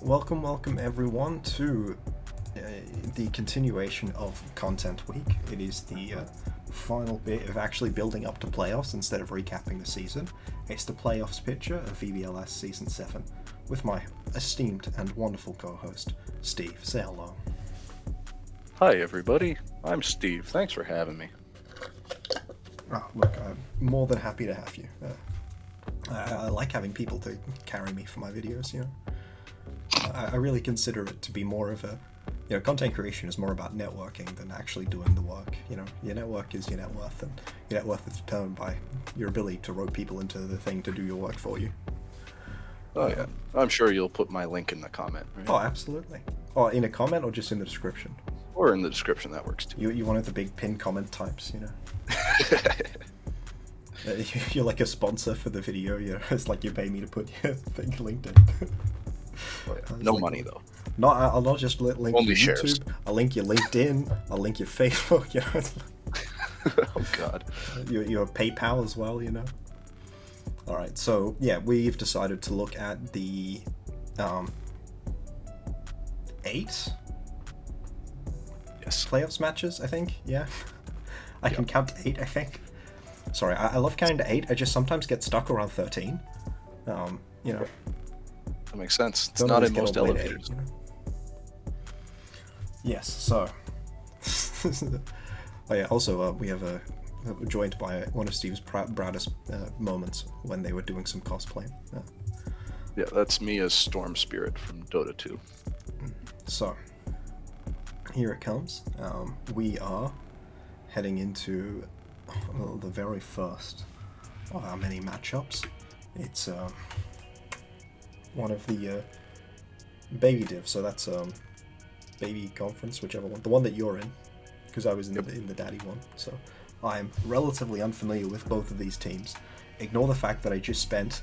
Welcome everyone to the continuation of Content Week. It is the final bit of actually building up to playoffs instead of recapping the season. It's the playoffs picture of VBLS Season 7 with my esteemed and wonderful co-host, Steve. Say hello. Hi everybody, I'm Steve. Thanks for having me. Oh, look, I'm more than happy to have you. I like having people to carry me for my videos, you know. I really consider it to be more of a, content creation is more about networking than actually doing the work. You know, your network is your net worth, and your net worth is determined by your ability to rope people into the thing to do your work for you. Oh yeah, I'm sure you'll put my link in the comment. Right? Oh, absolutely. Oh, in a comment or just in the description? Or in the description, that works too. You're one of the big pinned comment types, you know. You're like a sponsor for the video. You know, it's like you pay me to put your thing linked in. Oh, yeah. No money though. No, I'll not just link Only your shares. YouTube. I'll link your LinkedIn. I'll link your Facebook. You know, Oh god. your PayPal as well. You know. All right, so yeah, we've decided to look at the 8 Yes. playoffs matches. I think. Yeah, I can count to 8. I think. Sorry, I love counting to 8. I just sometimes get stuck around 13. You know. That makes sense. It's Don't not always in get most all the way to elevators. 8, you know? Yes, so. Oh yeah, also we have joined by one of Steve's proudest moments when they were doing some cosplay. Yeah, that's me as Storm Spirit from Dota 2. So, here it comes. We are heading into the very first of our many matchups. It's one of the baby div, so that's baby conference, whichever one, the one that you're in, because I was in the daddy one. So I'm relatively unfamiliar with both of these teams. Ignore the fact that I just spent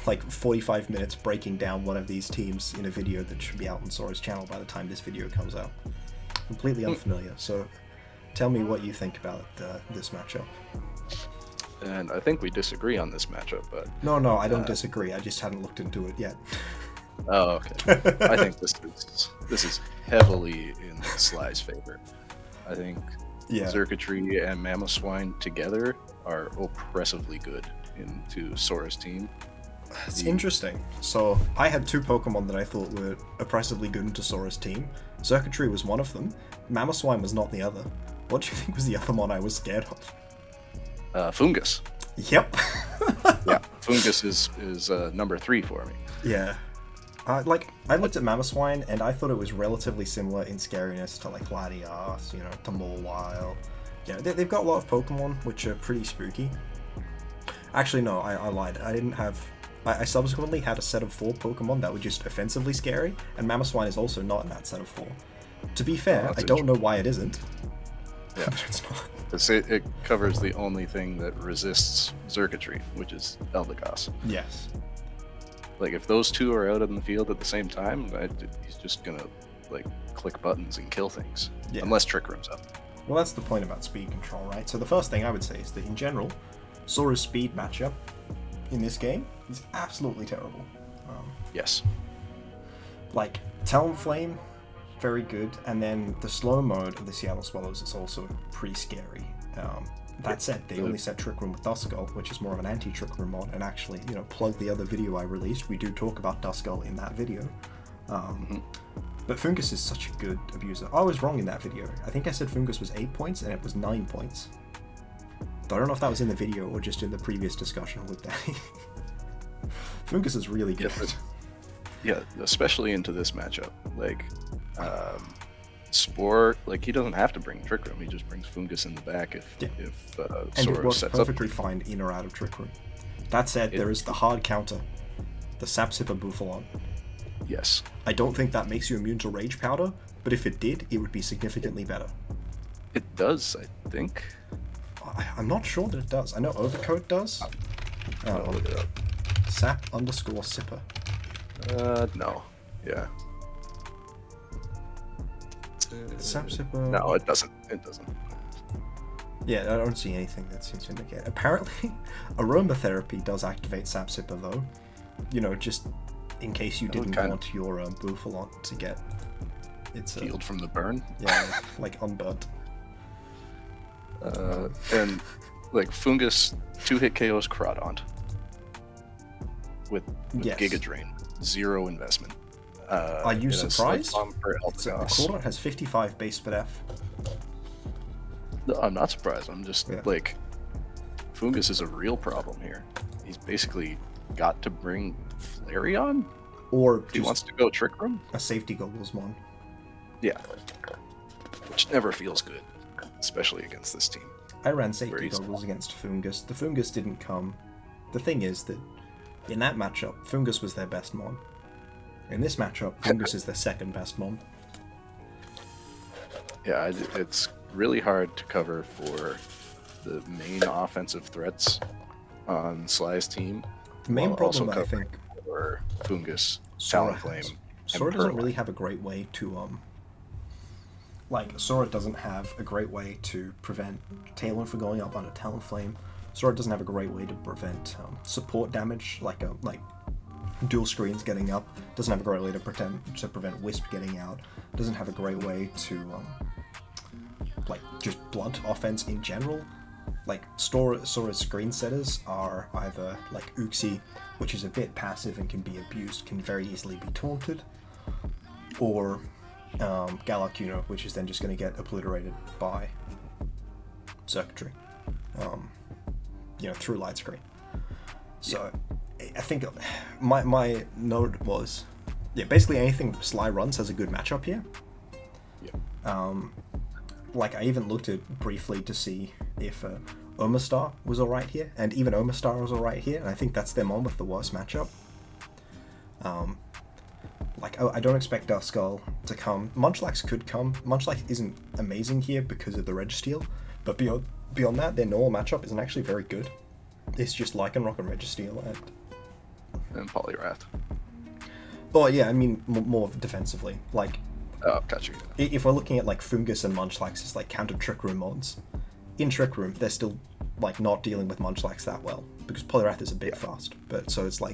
like 45 minutes breaking down one of these teams in a video that should be out on Sora's channel by the time this video comes out. Completely unfamiliar. So tell me what you think about this matchup. And I think we disagree on this matchup, but... No, I don't disagree. I just hadn't looked into it yet. Oh, okay. I think this is heavily in Sly's favor. I think Circuitry and Mamoswine together are oppressively good into Sora's team. It's interesting. So I had 2 Pokemon that I thought were oppressively good into Sora's team. Circuitry was one of them. Mamoswine was not the other. What do you think was the other one I was scared of? Fungus. Yep. Yeah, Fungus is number 3 for me. Yeah. I looked at Mamoswine and I thought it was relatively similar in scariness to like Latias, to Mawile. Yeah, they've got a lot of Pokemon which are pretty spooky. Actually, no, I lied. I subsequently had a set of 4 Pokemon that were just offensively scary, and Mamoswine is also not in that set of 4. To be fair, I don't know why it isn't. Yeah. But it's not. It covers the only thing that resists Circuitry, which is Eldegoss. Yes. Like, if those 2 are out in the field at the same time, he's just gonna, click buttons and kill things. Yeah. Unless Trick Room's up. Well, that's the point about speed control, right? So the first thing I would say is that, in general, Sora's speed matchup in this game is absolutely terrible. Yes. Talonflame, very good, and then the slow mode of the Seattle Swallows is also pretty scary. That said, they only set Trick Room with Duskull, which is more of an anti-Trick Room mod, and actually, plug the other video I released. We do talk about Duskull in that video. But Fungus is such a good abuser. I was wrong in that video. I think I said Fungus was 8 points, and it was 9 points. I don't know if that was in the video or just in the previous discussion with Danny. Fungus is really good. Yeah, especially into this matchup. Spore, he doesn't have to bring Trick Room. He just brings Fungus in the back if and Sora it works sets perfectly up. fine in or out of Trick Room. That said, there is the hard counter, the Sapsipper Bufalon. Yes. I don't think that makes you immune to Rage Powder, but if it did, it would be significantly better. It does, I think. I'm not sure that it does. I know Overcoat does. I'll look it up. Sap_Sipper. No. Yeah. Sapsipper. No, it doesn't. It doesn't. Yeah, I don't see anything that seems to indicate. Apparently, aromatherapy does activate Sapsipper though. Just in case you didn't want your Bouffalon to get its healed from the burn. Yeah, like unburnt. And like Fungus 2-hit KOs Crawdaunt with Giga Drain, 0 investment. Are you surprised? Crawdaunt has 55 base spit F. No, I'm not surprised. I'm just like, Fungus is a real problem here. He's basically got to bring Flareon, or he wants to go Trick Room. A safety goggles one. Yeah, which never feels good, especially against this team. I ran safety goggles against Fungus. The Fungus didn't come. The thing is that in that matchup, Fungus was their best mon. In this matchup, Fungus is their second best mon. Yeah, it's really hard to cover for the main offensive threats on Sly's team. The main problem, I think, for Fungus, Talonflame. Sora doesn't really have a great way to Sora doesn't have a great way to prevent Talon from going up onto Talonflame. Sora doesn't have a great way to prevent support damage, like dual screens getting up. Doesn't have a great way to prevent Wisp getting out. Doesn't have a great way to just blunt offense in general. Like Sora's screen setters are either like Uxie, which is a bit passive and can be abused, can very easily be taunted, or Galacuno, which is then just going to get obliterated by circuitry, through light screen. So I think my note was, basically anything Sly runs has a good matchup here. I even looked at I to see if Omastar was alright here, and even Omastar was alright here, and I think that's their mon with the worst matchup. I don't expect Duskull to come. Munchlax could come. Munchlax isn't amazing here because of the Registeel, but beyond that, their normal matchup isn't actually very good. It's just Lycanroc and Registeel and Poliwrath. Oh yeah, I mean more defensively. Oh, got you. If we're looking at Fungus and Munchlax as counter Trick Room mods, in Trick Room they're still not dealing with Munchlax that well because Poliwrath is a bit fast. But so it's I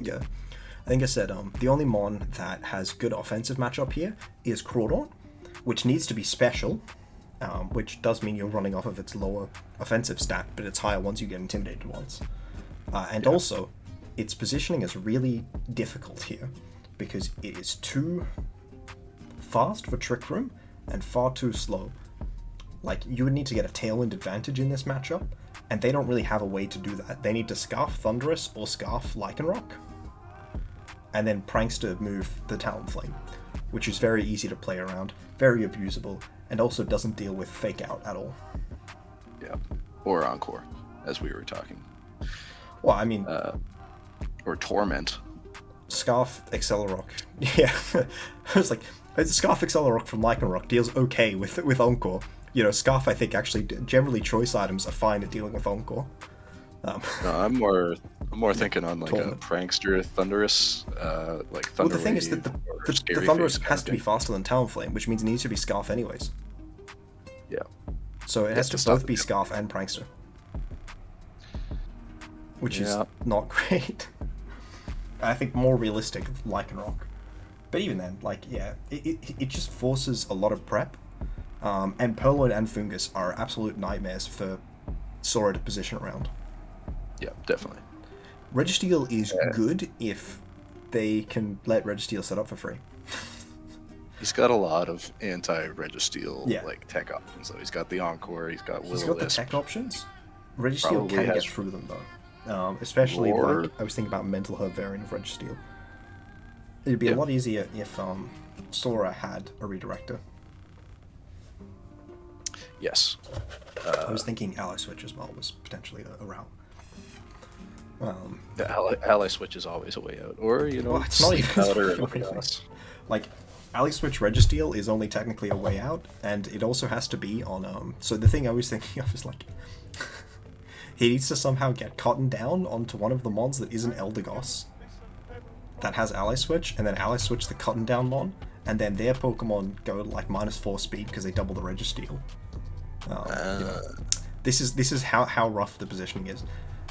think I said the only mon that has good offensive matchup here is Crawdaunt, which needs to be special, which does mean you're running off of its lower offensive stat, but it's higher once you get intimidated once. Also, its positioning is really difficult here because it is too fast for Trick Room and far too slow. You would need to get a Tailwind advantage in this matchup, and they don't really have a way to do that. They need to Scarf Thunderous or Scarf Lycanroc, and then Prankster move the Talonflame, which is very easy to play around, very abusable, and also doesn't deal with Fake Out at all. Yeah, or Encore, as we were talking. Well, I mean... or Torment. Scarf Accelerock. Yeah, I was Scarf Accelerock from Lycanroc deals okay with Encore. Scarf, I think, actually, generally choice items are fine at dealing with Encore. No, I'm more thinking on a Prankster Thunderous, Thunder. Well, the thing is that the Thunderous has to be faster than Talonflame, which means it needs to be Scarf anyways. Yeah. So it has to both be Scarf and Prankster, which is not great. I think more realistic Lycanroc. But even then, it just forces a lot of prep. And Purloin and Fungus are absolute nightmares for Sora to position around. Yeah, definitely. Registeel is good if they can let Registeel set up for free. He's got a lot of anti-Registeel tech options though. He's got the Encore, he's got Will-O-Wisp. He's got the tech options. Registeel can get through them though. Especially I was thinking about Mental Herb variant of Registeel. It'd be a lot easier if Sora had a redirector. Yes. I was thinking Ally Switch as well was potentially a route. The ally switch is always a way out, or it's not even Ally Switch Registeel is only technically a way out, and it also has to be on. So the thing I was thinking of is he needs to somehow get Cotton down onto one of the mons that isn't Eldegoss, that has Ally Switch, and then Ally Switch the Cotton down mon, and then their Pokemon go -4 speed because they double the Registeel. This is how rough the positioning is.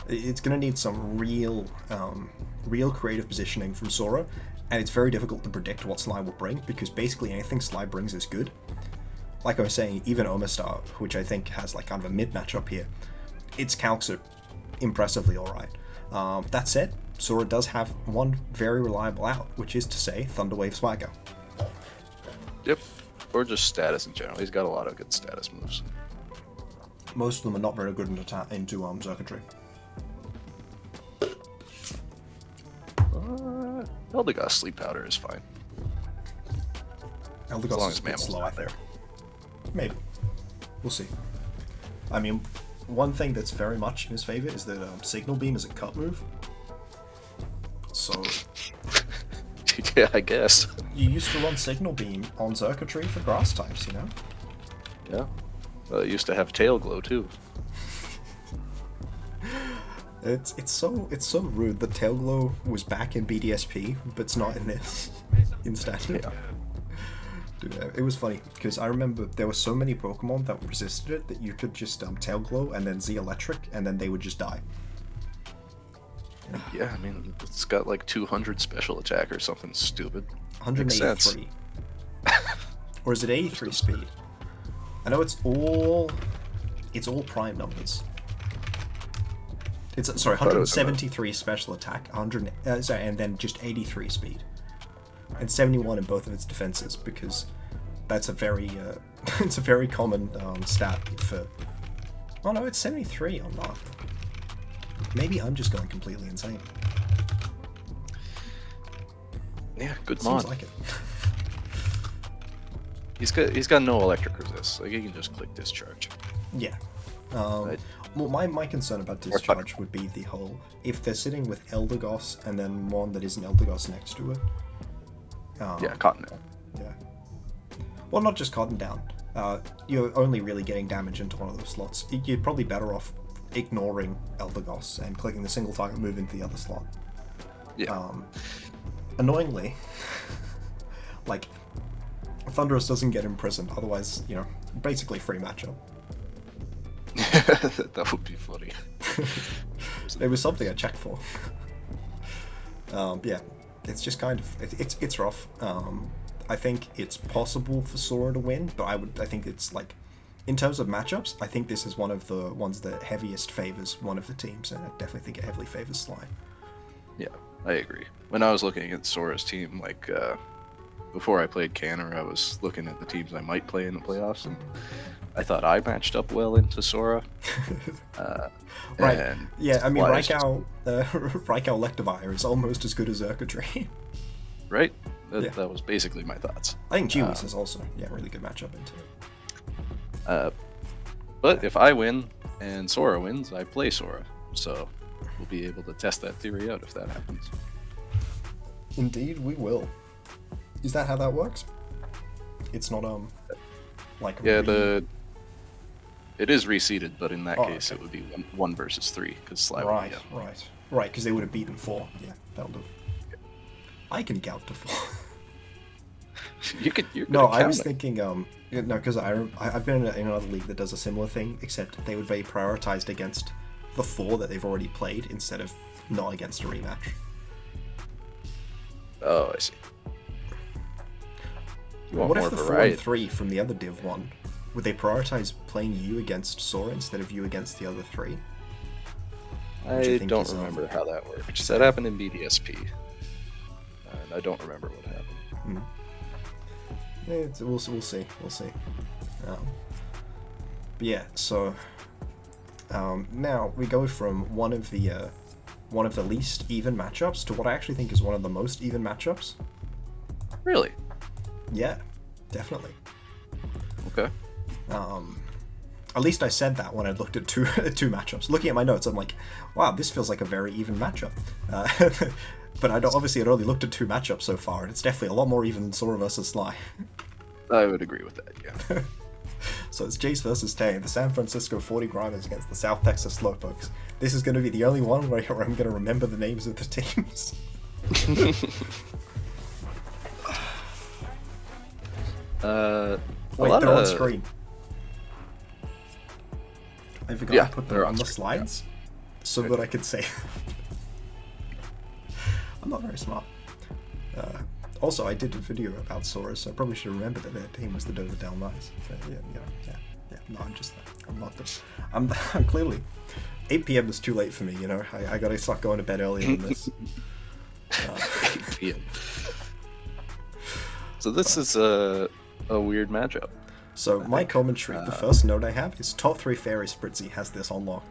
It's going to need some real creative positioning from Sora, and it's very difficult to predict what Sly will bring, because basically anything Sly brings is good. Like I was saying, even Omastar, which I think has like kind of a mid matchup here, its calcs are impressively alright. That said, Sora does have one very reliable out, which is to say Thunderwave Swagger. Yep, or just status in general. He's got a lot of good status moves. Most of them are not very good into circuitry. Eldegoss Sleep Powder is fine. Eldegoss is a bit slow out there. Maybe. We'll see. I mean, one thing that's very much in his favor is that Signal Beam is a cut move. So... yeah, I guess. You used to run Signal Beam on circuitry for grass types, you know? Yeah. Well, it used to have Tail Glow, too. It's so rude that Tail Glow was back in BDSP, but it's not in this. In Standard. Yeah. Dude, it was funny, because I remember there were so many Pokemon that resisted it that you could just Tail Glow and then Z Electric, and then they would just die. Yeah, I mean, it's got like 200 special attack or something stupid. 183. Or is it 83 speed? I know it's all prime numbers. It's 173 special attack, and then just 83 speed, and 71 in both of its defenses, because that's a very it's a very common stat for. Oh no, it's 73 or not. Maybe I'm just going completely insane. Yeah, good mod. Seems like it. He's got no electric resist. Like, he can just click discharge. Yeah. Well, my concern about discharge would be the whole, if they're sitting with Eldegoss and then one that isn't Eldegoss next to it. Yeah, Cotton Down. Yeah. Well, not just Cotton Down. You're only really getting damage into one of those slots. You're probably better off ignoring Eldegoss and clicking the single target move into the other slot. Yeah. Annoyingly, like, Thunderous doesn't get imprisoned, otherwise, you know, basically free matchup. That would be funny. It was something I checked for. Yeah, it's just kind of it's rough. I think it's possible for Sora to win, but I think it's like, in terms of matchups, I think this is one of the ones that heaviest favors one of the teams, and I definitely think it heavily favors Sly. Yeah, I agree. When I was looking at Sora's team, like before I played Canner, I was looking at the teams I might play in the playoffs, and I thought I matched up well into Sora. Right. Yeah, I mean, Raikau Electivire is almost as good as Urkadry. Right? That was basically my thoughts. I think Gewiss is also, really good matchup into it. But if I win and Sora wins, I play Sora. So we'll be able to test that theory out if that happens. Indeed, we will. Is that how that works? It's not, like... Yeah, it is reseeded, but in that case, okay. It would be 1 versus 3, because Sly Right, would be right, because they would have beaten 4. Yeah, that'll do. I can count to 4. You're no, I was thinking, no, because I've been in another league that does a similar thing, except they would be prioritized against the 4 that they've already played, instead of not against a rematch. Oh, I see. What if the 4 and 3 from the other Div 1, would they prioritize playing you against Sora instead of you against the other 3? I don't remember how that worked. That happened in BDSP. And I don't remember what happened. Yeah, we'll see. But yeah, so now we go from one of the least even matchups to what I actually think is one of the most even matchups. Really? Yeah, definitely. Okay. At least I said that when I looked at two matchups. Looking at my notes, I'm like, wow, this feels like a very even matchup. But I'd only looked at 2 matchups so far, and it's definitely a lot more even than Sora versus Sly. I would agree with that, yeah. So it's Jace versus Tay, the San Francisco 40 Grinders against the South Texas Slowpokes. This is going to be the only one where I'm going to remember the names of the teams. Wait, they're on screen. I forgot to put them on the slides. so that I could say. I'm not very smart. Also, I did a video about Saurus, so I probably should remember that their team was the Dover Down Knights. Yeah. No, I'm clearly 8 p.m. is too late for me. You know, I gotta start going to bed earlier than this. 8 p.m. So this is a weird matchup. So my commentary, the first note I have is top 3 Fairy Spritzy has this on lock.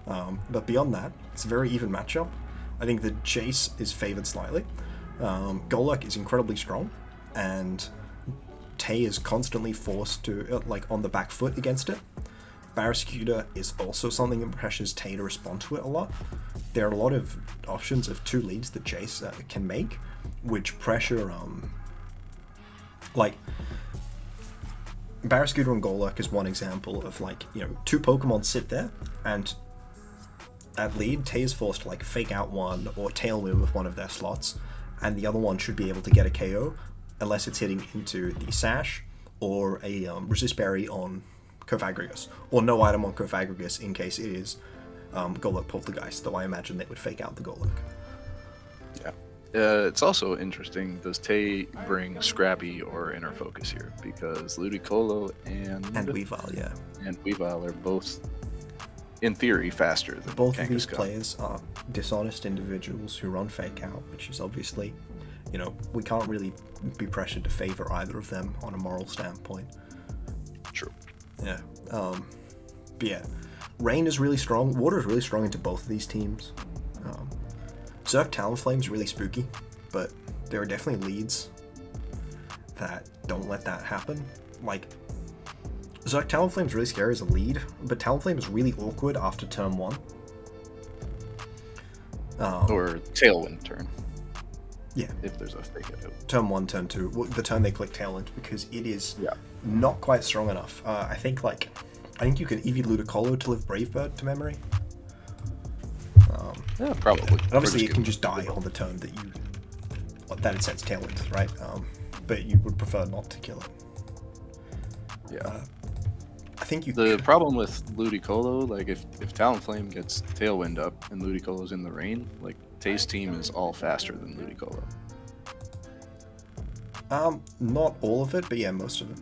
But beyond that, it's a very even matchup. I think the Jace is favored slightly. Golurk is incredibly strong, and Tay is constantly forced to, on the back foot against it. Barrascuda is also something that pressures Tay to respond to it a lot. There are a lot of options of 2 leads that Jace can make, which pressure, Barrascuda and Golurk is one example of 2 Pokemon sit there, and at lead, Tay is forced to fake out one or Tailwind with one of their slots, and the other one should be able to get a KO unless it's hitting into the Sash or a Resist Berry on Cofagrigus, or no item on Cofagrigus in case it is Golurk Poltergeist, though I imagine they would fake out the Golurk. Yeah. It's also interesting, does Tay bring Scrappy or Inner Focus here? Because Ludicolo and Weavile, yeah. And Weavile are both, in theory, faster than both Kangaskhan. Of these players are dishonest individuals who run Fake Out, which is obviously, we can't really be pressured to favor either of them on a moral standpoint. True. Yeah. But yeah, Rain is really strong. Water is really strong into both of these teams. Zerk Talonflame is really spooky, but there are definitely leads that don't let that happen. Zerk Talonflame is really scary as a lead, but Talonflame is really awkward after turn 1. Or Tailwind turn. Yeah. If there's a fake out. Turn 1, turn 2. The turn they click Tailwind, because it is not quite strong enough. I think you could EV Ludicolo to live Brave Bird to memory. Yeah, probably. And obviously, it can just die on the turn that it sets Tailwind, right? But you would prefer not to kill it. Yeah. I think The problem with Ludicolo, if Talonflame gets Tailwind up and Ludicolo's in the rain, Tay's team is all faster than Ludicolo. Not all of it, but yeah, most of it.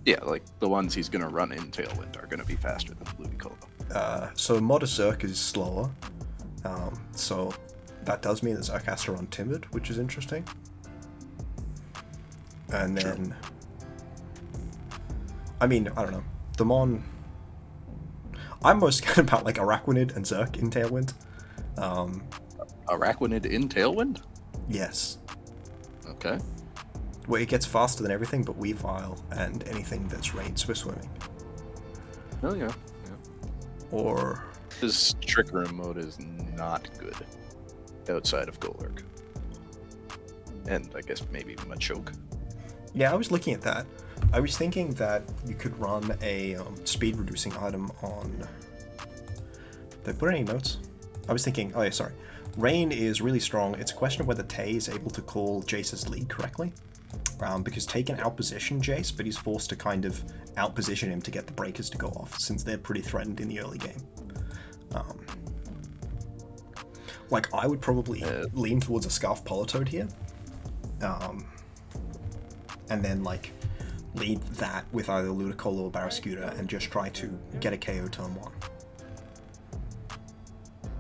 Yeah, the ones he's gonna run in Tailwind are gonna be faster than Ludicolo. So Modest Zerk is slower. So that does mean that Zerk has to run Timid, which is interesting. And then, I don't know. The Mon. I'm most scared about Araquanid and Zerk in Tailwind. Araquanid in Tailwind? Yes. Okay. Where it gets faster than everything but Weavile and anything that's rain Swift Swimming. Oh yeah. Or his Trick Room mode is not good outside of Golurk. And I guess maybe Machoke. Yeah, I was looking at that. I was thinking that you could run a speed reducing item on. Did I put any notes? I was thinking, oh yeah, sorry. Rain is really strong. It's a question of whether Tay is able to call Jace's lead correctly. Because Tay can outposition Jace, but he's forced to kind of outposition him to get the breakers to go off, since they're pretty threatened in the early game. I would probably lean towards a Scarf Politoad here. And then, lead that with either Ludicolo or Barrascuda and just try to get a KO turn 1.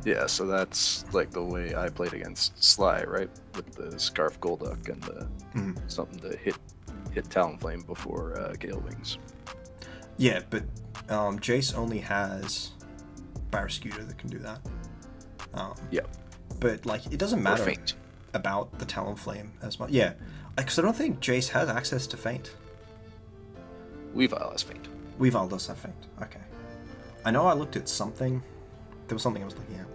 Yeah, so that's the way I played against Sly, right? With the Scarf Golduck and the something to hit Talonflame before Gale Wings. Yeah, but Jace only has Barrascuda that can do that. Yeah. But it doesn't matter about the Talonflame as much. Yeah, because I don't think Jace has access to Feint. Weavile has Feint. Weavile does have Feint. Okay. I know I looked at something. There was something I was looking at.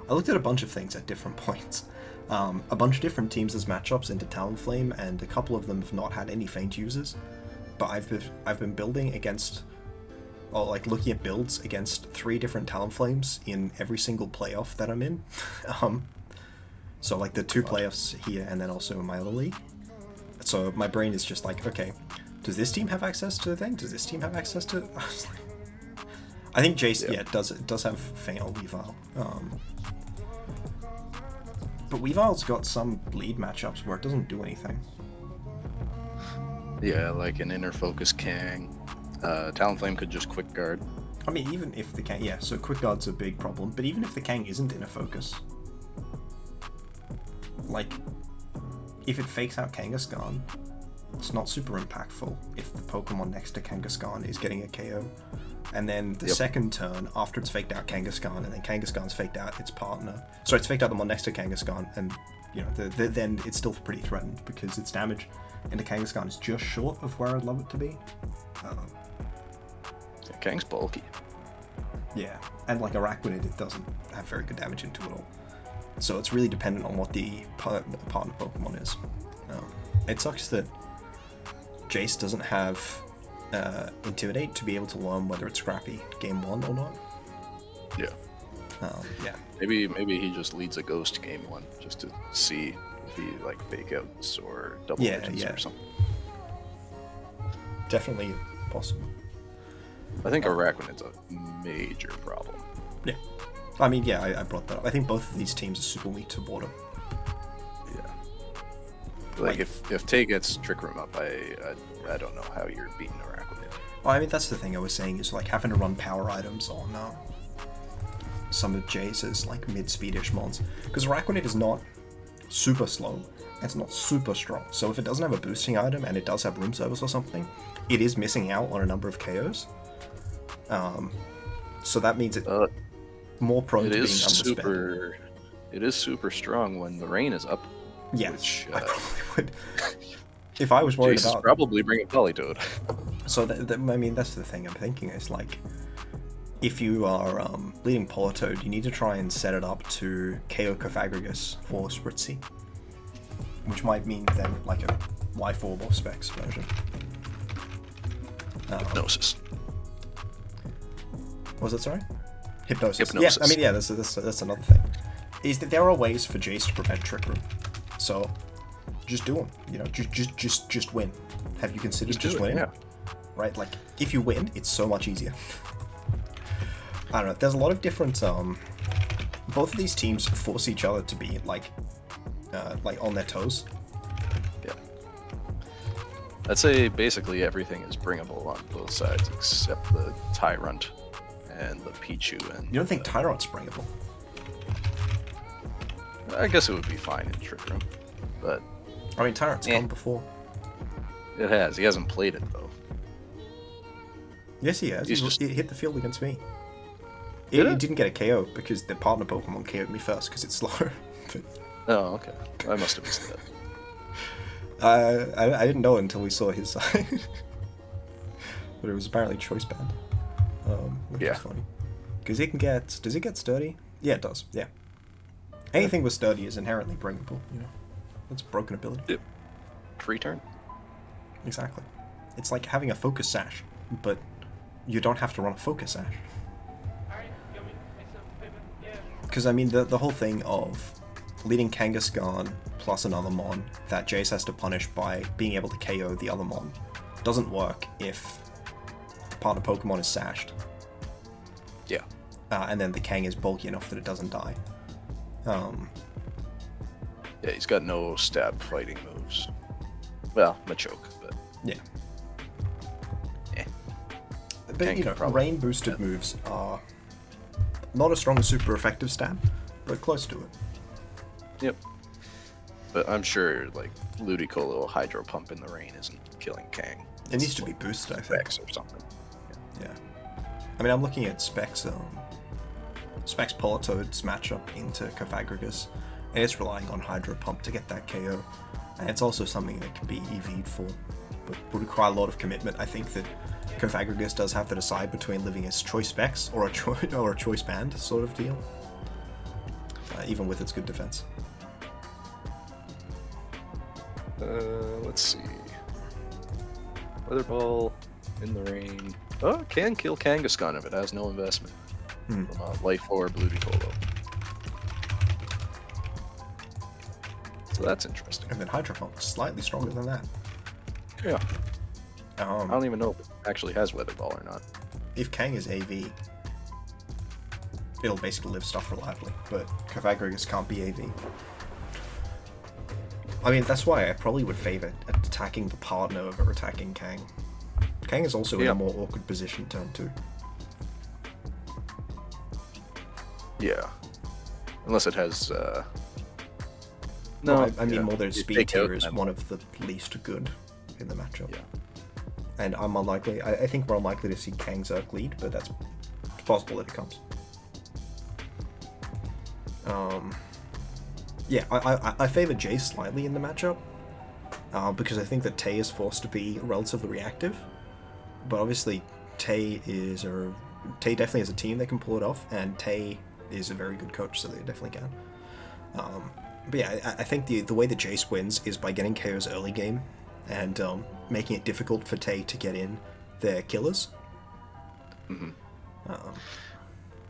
I looked at a bunch of things at different points. A bunch of different teams as matchups into Talonflame, and a couple of them have not had any Feint users. But I've been building against, looking at builds against 3 different Talonflames in every single playoff that I'm in. So the 2 playoffs here, and then also in my other league. So my brain is just okay, does this team have access to the thing? Does this team have access to? I think Jace, yeah, it does have Fail Weavile. But Weavile's got some lead matchups where it doesn't do anything. Yeah, like an Inner Focus Kang. Talonflame could just quick guard. I mean, even if the Kang... Yeah, so quick guard's a big problem. But even if the Kang isn't Inner Focus... Like, if it fakes out Kangaskhan, it's not super impactful if the Pokemon next to Kangaskhan is getting a KO. And then the second turn, after it's faked out Kangaskhan, and then Kangaskhan's faked out its partner... Sorry, it's faked out the one next to Kangaskhan, and, you know, then it's still pretty threatened, because its damage into Kangaskhan is just short of where I'd love it to be. Kang's bulky. Yeah, and like Araquanid, it doesn't have very good damage into it all. So it's really dependent on what the partner Pokemon is. It sucks that Jace doesn't have Intimidate to be able to learn whether it's Scrappy game 1 or not. Yeah. Yeah. Maybe he just leads a Ghost game 1 just to see if he like fake outs or double legends or something. Definitely possible. I think Araquanid's a major problem. Yeah. I mean, yeah, I brought that up. I think both of these teams are super weak to water. Yeah. Like if Tay gets Trick Room up, I don't know how you're beating Araquanid. Well, I mean, that's the thing I was saying, is like having to run power items on some of Jace's like mid-speedish mons. Because Araquanid is not super slow, and it's not super strong. So if it doesn't have a boosting item and it does have room service or something, it is missing out on a number of KOs. So that means it's more prone to being underspent. It is super strong when the rain is up. Yeah, which, I probably would. If I was worried about... probably bring a Politoed. So, I mean, that's the thing I'm thinking, is like, if you are leading Politoed, you need to try and set it up to KO Cofagrigus for Spritzy. Which might mean then, like, a Life Orb or Specs version. Hypnosis. What was it, sorry? Hypnosis. Hypnosis. Yeah, I mean, yeah, that's another thing. Is that there are ways for Jace to prevent Trick Room. So, just do them. You know, just win. Have you considered just winning? Yeah. Right? Like, if you win, it's so much easier. I don't know. There's a lot of different. Both of these teams force each other to be like on their toes. Yeah. I'd say basically everything is bringable on both sides except the Tyrant and the Pichu. And you don't think Tyrant's bringable? I guess it would be fine in Trick Room, but I mean, Tyrant's gone before. It has. He hasn't played it though. Yes, he has. He hit the field against me. It didn't get a KO because the partner Pokemon KO'd me first because it's slow. Oh, okay. I must have missed that. I didn't know until we saw his side. But it was apparently choice band. Which is funny. Because it can get... Does it get sturdy? Yeah, it does. Yeah. Anything with sturdy is inherently bringable, you know. That's broken ability. Yep. Free turn. Exactly. It's like having a focus sash, but you don't have to run a focus sash. Because, I mean, the whole thing of leading Kangaskhan plus another Mon that Jace has to punish by being able to KO the other Mon doesn't work if the partner Pokemon is sashed. Yeah. And then the Kang is bulky enough that it doesn't die. Yeah, he's got no stab fighting moves. Well, Machoke, but... Yeah. Yeah. But, you know, rain-boosted moves are not as strong as super effective stab, but close to it. Yep. But I'm sure, like, Ludicolo Hydro Pump in the rain isn't killing Kang. It needs to be boosted, I think. Specs or something. Yeah. I mean, I'm looking at Specs Politoed's matchup into Cofagrigus, and it's relying on Hydro Pump to get that KO. And it's also something that can be EV'd for, but would require a lot of commitment. I think that Cofagrigus does have to decide between living as choice Specs or a choice band sort of deal, even with its good defense. Let's see. Weather Ball in the rain. Oh, it can kill Kangaskhan if it has no investment. From Life Orb Ludicolo. So that's interesting. And then Hydro Pump, slightly stronger than that. Yeah. I don't even know if it actually has Weather Ball or not. If Kang is AV, it'll basically live stuff reliably, but Cavagrigis can't be AV. I mean, that's why I probably would favor attacking the partner over attacking Kang. Kang is also in a more awkward position turn 2. Yeah. Unless it has... No, I mean more their speed tier is one of the least good in the matchup. Yeah. And I'm unlikely... I think we're unlikely to see Kang Zerk lead, but that's possible that it comes. Yeah, I favor Jace slightly in the matchup, because I think that Tay is forced to be relatively reactive, but obviously Tay definitely has a team that can pull it off, and Tay is a very good coach, so they definitely can. But yeah, I think the way that Jace wins is by getting KO's early game, and making it difficult for Tay to get in their killers. Mm-hmm.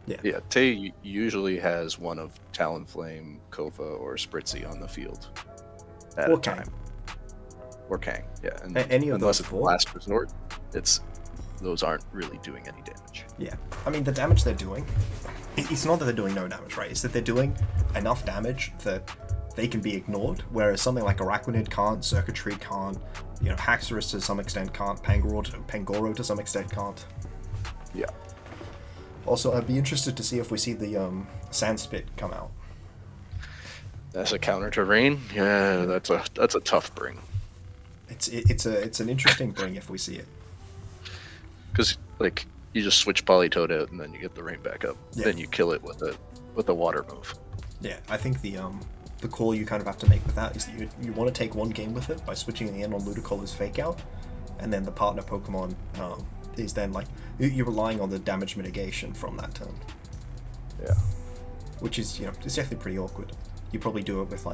Yeah. Yeah, Tay usually has one of Talonflame, Kofa, or Spritzy on the field at a time. Or Kang, yeah. And any of unless those it's last resort, those aren't really doing any damage. Yeah, I mean the damage they're doing, it's not that they're doing no damage, right? It's that they're doing enough damage that they can be ignored, whereas something like Araquanid can't, Circuitry can't, Haxorus to some extent can't, Pangoro to some extent can't. Yeah. Also, I'd be interested to see if we see the Sandspit come out. That's a counter to Rain? Yeah, that's a tough bring. It's an interesting bring if we see it. Because you just switch Politoed out and then you get the Rain back up. Yeah. Then you kill it with a water move. Yeah, I think the call you kind of have to make with that is that you want to take one game with it by switching the in on Ludicolo's Fake Out, and then the partner Pokemon is then you're relying on the damage mitigation from that turn. Yeah. Which is, it's definitely pretty awkward. You probably do it with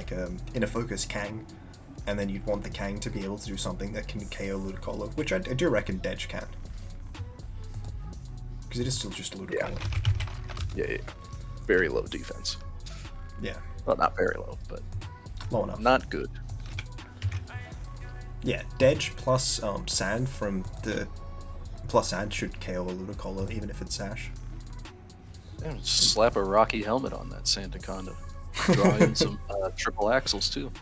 Inner Focus Kang, and then you'd want the Kang to be able to do something that can KO Ludicolo, which I do reckon Dedge can. Because it is still just a Ludicolo. Yeah. Very low defense. Yeah. Well, not very low, but low enough. Not good. Yeah, Dedge plus Sand from the... Plus Sand should KO a Ludicolo, even if it's Sash. Yeah, slap a Rocky helmet on that Sandaconda. Draw in some triple axles, too.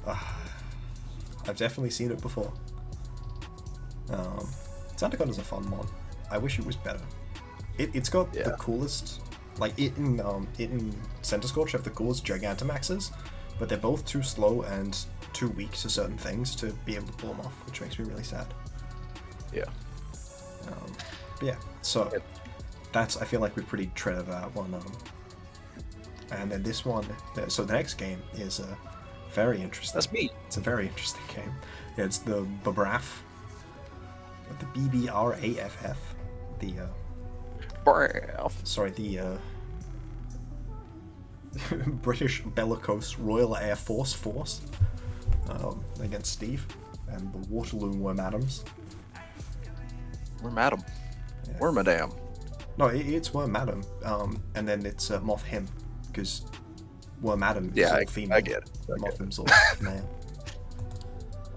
I've definitely seen it before. Sandaconda's a fun mod. I wish it was better. It's got the coolest... it and Center Scorch have the coolest Gigantamaxes, but they're both too slow and too weak to certain things to be able to pull them off, which makes me really sad. Yeah. But yeah, so that's, I feel like we've pretty treaded that one. And then this one, so the next game is very interesting. That's me. It's a very interesting game. Yeah, it's the Babraff, the BBRAFF, the British Bellicose Royal Air Force against Steve and the Waterloo Wormadams. Wormadam. Yeah. Wormadam. No, it's Wormadam. And then it's Moth Him, because Wormadam is all female. I get it. Moth Him's all male.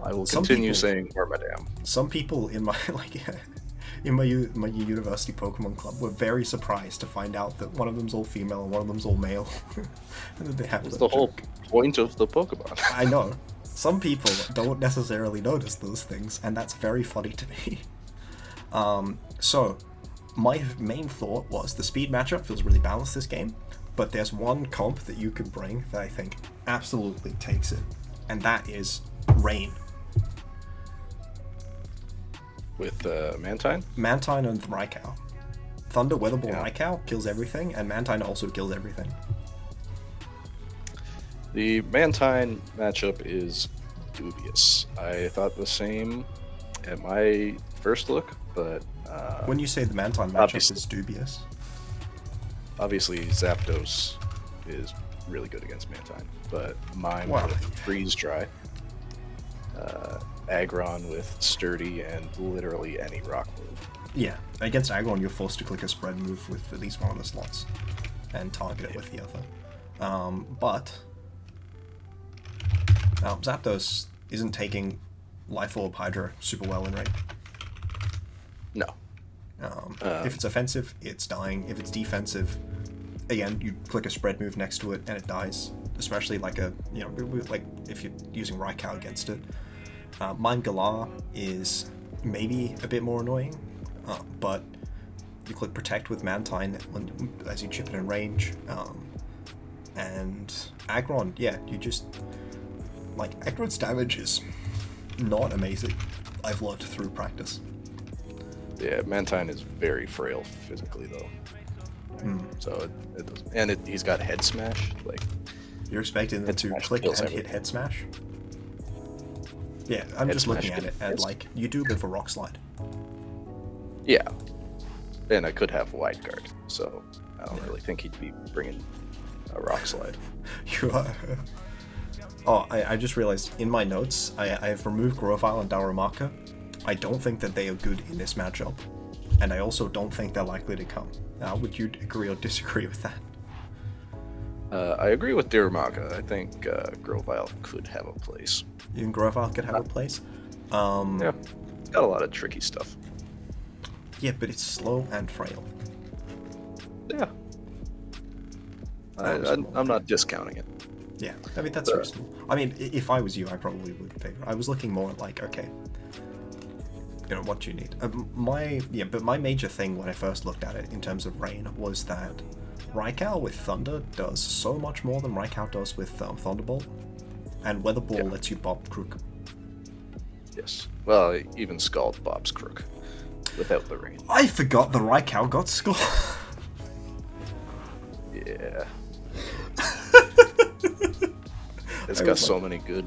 I will continue saying Wormadam. Some people in my in my university Pokemon club were very surprised to find out that one of them's all female and one of them's all male. And then they have That's the whole point of the Pokemon. I know. Some people don't necessarily notice those things, and that's very funny to me. So, my main thought was the speed matchup feels really balanced this game, but there's one comp that you can bring that I think absolutely takes it, and that is Rain. With Mantine? Mantine and Raikou. Thunder Weatherball Raikou kills everything, and Mantine also kills everything. The Mantine matchup is dubious. I thought the same at my first look, but... when you say the Mantine matchup is dubious... Obviously, Zapdos is really good against Mantine, but mine with Freeze Dry, Aggron with Sturdy, and literally any rock move. Yeah, against Aggron you're forced to click a spread move with at least one of the slots, and target it with the other. But Zapdos isn't taking Life Orb Hydra super well in range. No. If it's offensive, it's dying. If it's defensive, again, you click a spread move next to it and it dies. Especially like like if you're using Raikou against it. Mime Galar is maybe a bit more annoying, but you click Protect with Mantine as you chip it in range. And Aggron, yeah, you just... Like, Aggron's damage is not amazing. I've learned through practice. Yeah, Mantine is very frail physically, though. So it does, and he's got Head Smash. Like, you're expecting them to click and hit Head Smash? Yeah, I'm just looking at it, and like, you do a bit of a Rock Slide. Yeah, and I could have Wide Guard, so I don't really think he'd be bringing a Rock Slide. You are... Oh, I just realized in my notes, I have removed Grovyle and Darumaka. I don't think that they are good in this matchup, and I also don't think they're likely to come. Would you agree or disagree with that? I agree with Darumaka. I think Grovyle could have a place. You think Grovyle could have a place? Yeah, it's got a lot of tricky stuff. Yeah, but it's slow and frail. Yeah. I'm not discounting it. Yeah, I mean, that's reasonable. I mean, if I was you, I probably would favor. I was looking more at like, okay, you know, what do you need? But my major thing when I first looked at it in terms of Rain was that Raikou with Thunder does so much more than Raikou does with Thunderbolt, and Weather Ball lets you bob Crook. Yes. Well, even Scald bobs Crook without the Rain. I forgot the Raikou got Scald. Yeah. It's got so many good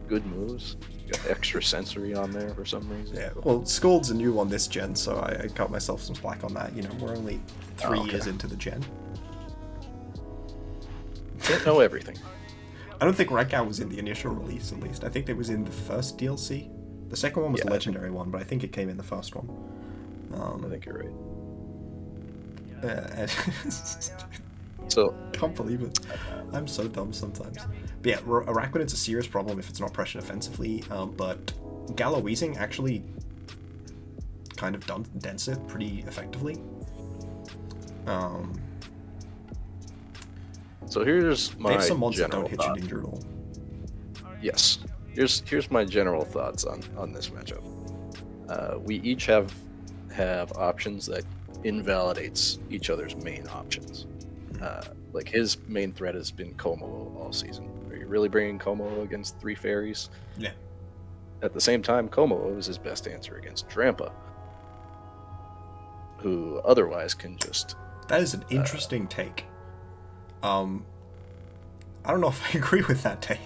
moves. Got extra sensory on there for some reason. Yeah, well, Scald's a new one this gen, so I cut myself some slack on that. You know, we're only 3 years into the gen. Can't know everything. I don't think Raikou was in the initial release, at least. I think it was in the first DLC. The second one was the legendary one, but I think it came in the first one. I think you're right. So can't believe it. I'm so dumb sometimes. But yeah, Araquanid's a serious problem if it's not pressured offensively, but Gallowweezing actually kind of dents it pretty effectively. So here's my they have some mods that general don't hit you danger at all. Yes. Here's my general thoughts on this matchup. We each have options that invalidates each other's main options. Like his main threat has been Komolo all season. Are you really bringing Komolo against 3 fairies? Yeah. At the same time, Komolo is his best answer against Drampa, who otherwise can just... That is an interesting take. I don't know if I agree with that take.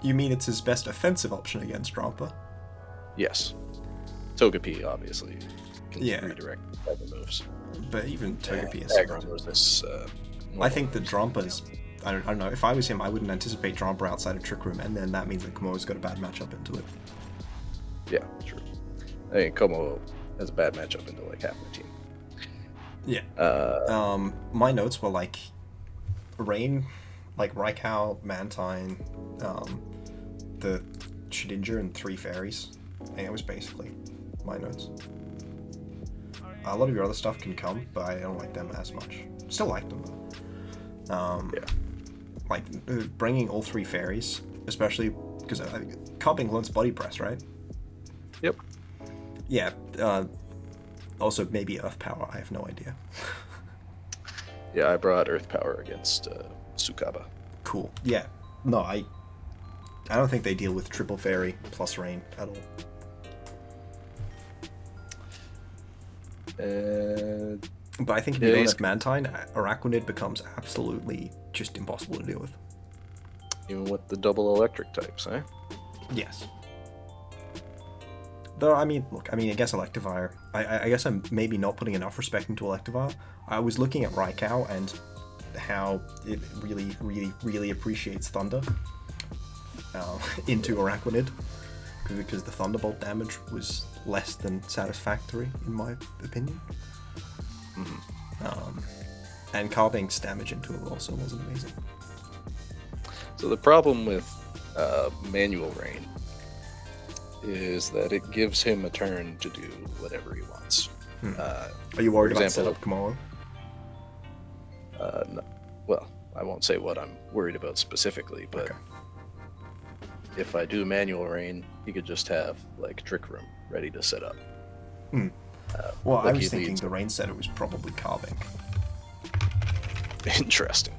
You mean it's his best offensive option against Drampa? Yes. Togepi, obviously, can redirect type of moves. But even Togepi is... Aggron was this... I think the Drampa's... I don't know, if I was him, I wouldn't anticipate Drampa outside of Trick Room, and then that means that Komodo's got a bad matchup into it. Yeah, true. I think Komodo has a bad matchup into like half the team. Yeah. My notes were like Rain, like Raikou, Mantine, the Shedinja, and 3 fairies. And it was basically my notes. A lot of your other stuff can come, but I don't like them as much. Still like them though. Like bringing all 3 fairies, especially because Cobbing learns Body Press, right? Yep. Yeah. Also, maybe Earth Power. I have no idea. Yeah, I brought Earth Power against Sukaba. Cool. Yeah. No, I don't think they deal with triple fairy plus rain at all. But I think if you don't have Mantine, Araquanid becomes absolutely just impossible to deal with. Even with the double electric types, eh? Yes. Though, I mean, look, I guess Electivire, I guess I'm maybe not putting enough respect into Electivire. I was looking at Raikou and how it really, really, really appreciates Thunder into Araquanid, because the Thunderbolt damage was less than satisfactory, in my opinion. And Carbink's damage into it also wasn't amazing. So the problem with Manual Rain is that it gives him a turn to do whatever he wants. Are you worried for about example, setup tomorrow? No, well, I won't say what I'm worried about specifically, but Okay. if I do manual rain, you could just have like Trick Room ready to set up. Well, I like was you'd thinking need the rain setter was probably carving. Interesting.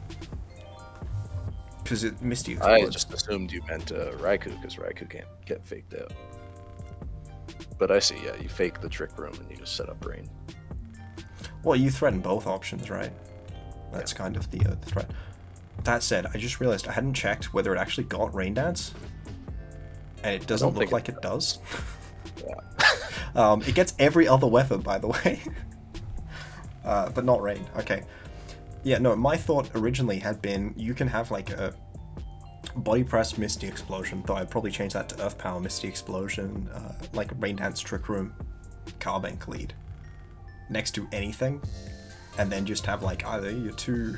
Because Misty I explodes. just assumed you meant Raikou, because Raikou can't get faked out. But I see, yeah, you fake the Trick Room and you just set up rain. Well, you threaten both options, right? That's kind of the threat. That said, I just realized I hadn't checked whether it actually got Rain Dance. And it doesn't look like it does. Yeah. It gets every other weapon, by the way. But not Rain. Okay. Yeah, no, my thought originally had been you can have like a Body Press Misty Explosion, though I'd probably change that to Earth Power Misty Explosion, like a Rain Dance Trick Room, Carbank lead, next to anything, and then just have like either your two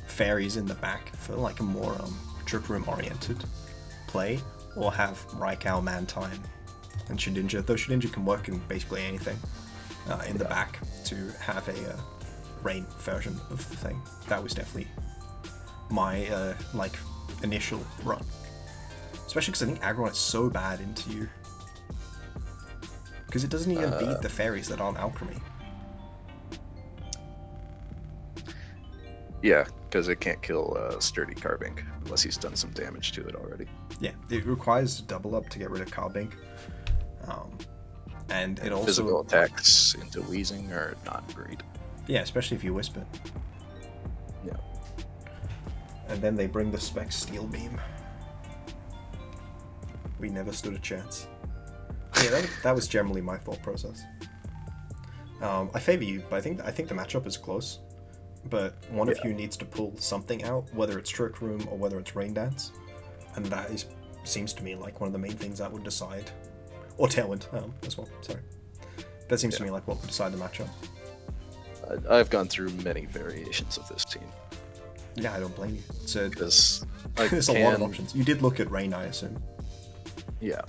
fairies in the back for like a more Trick Room oriented play, or have Raikou, Mantine, and Shedinja, though Shedinja can work in basically anything in the back to have a Rain version of the thing. That was definitely my like initial run, especially because I think Aggron is so bad into you because it doesn't even beat the fairies that aren't alchemy. Yeah, because it can't kill Sturdy Carbink unless he's done some damage to it already. Yeah, it requires double up to get rid of Carbink, and it also physical attacks into Wheezing are not great. Yeah, especially if you whisper. Yeah. And then they bring the spec Steel Beam. We never stood a chance. Yeah, that was generally my thought process. I favor you, but I think the matchup is close. But one of you needs to pull something out, whether it's Trick Room or whether it's Rain Dance, and that seems to me like one of the main things that would decide, or Tailwind as well. Sorry, that seems to me like what would decide the matchup. I've gone through many variations of this team. Yeah, I don't blame you. Because there's a lot of options. You did look at Rain, I assume. Yeah,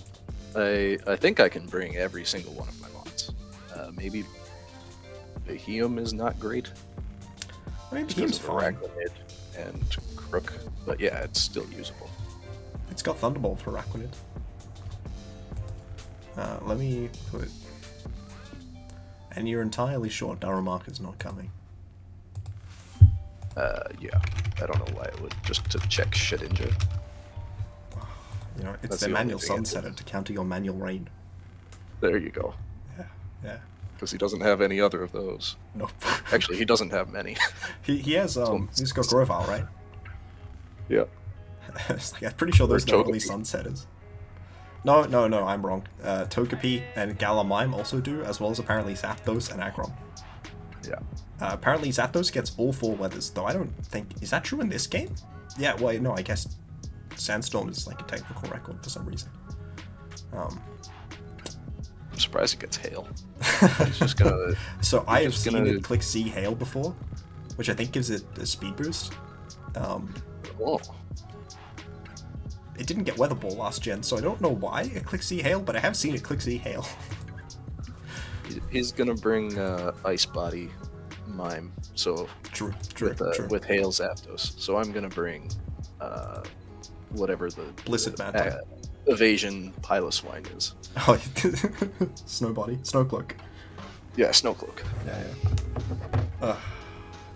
I think I can bring every single one of my mods. Maybe Beheum is not great. I mean, Beheum's fine. And Crook, but yeah, it's still usable. It's got Thunderbolt for Araquanid. Let me put... And you're entirely sure Darumaka's not coming? Yeah. I don't know why it would, just to check Shedinja. You know, it's the manual Sunsetter to counter your manual Rain. There you go. Yeah. Because he doesn't have any other of those. Nope. Actually, he doesn't have many. he has, he's got Grovyle, right? Yeah. It's like, I'm pretty sure those are the only Sunsetters. No, I'm wrong. Togepi and Galamime also do, as well as apparently Zapdos and Aggron. Yeah. Apparently Zapdos gets all 4 weathers, though I don't think... Is that true in this game? Yeah, well, no, I guess Sandstorm is like a technical record for some reason. I'm surprised it gets Hail. It's just gonna... So I have seen it click C Hail before, which I think gives it a speed boost. Oh. It didn't get Weather Ball last gen, so I don't know why it clicks C Hail, but I have seen it click C Hail. He's gonna bring Ice Body Mime, so true. With Hail Zapdos. So I'm gonna bring whatever the Blizzard Manta. Evasion Piloswine is. Oh, Snowbody, Snowcloak. Yeah, Snowcloak.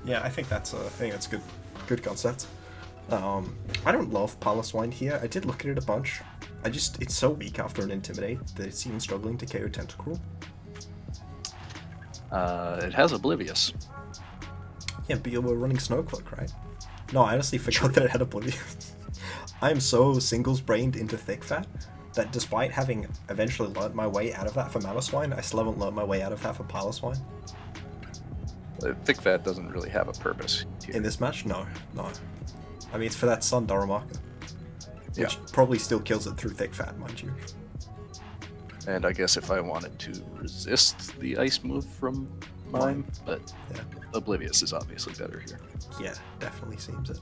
Yeah, I think that's a good concept. I don't love Piloswine here. I did look at it a bunch. It's so weak after an Intimidate that it's even struggling to KO Tentacruel. It has Oblivious. Yeah, but you were running Snowcloak, right? No, I honestly forgot that it had Oblivious. I am so singles-brained into Thick Fat that despite having eventually learnt my way out of that for Mamoswine, I still haven't learnt my way out of that for Piloswine. Thick Fat doesn't really have a purpose here. In this match? No. I mean, it's for that Sun Darumaka, which probably still kills it through Thick Fat, mind you. And I guess if I wanted to resist the ice move from Mime, but Oblivious is obviously better here. Yeah, definitely seems it.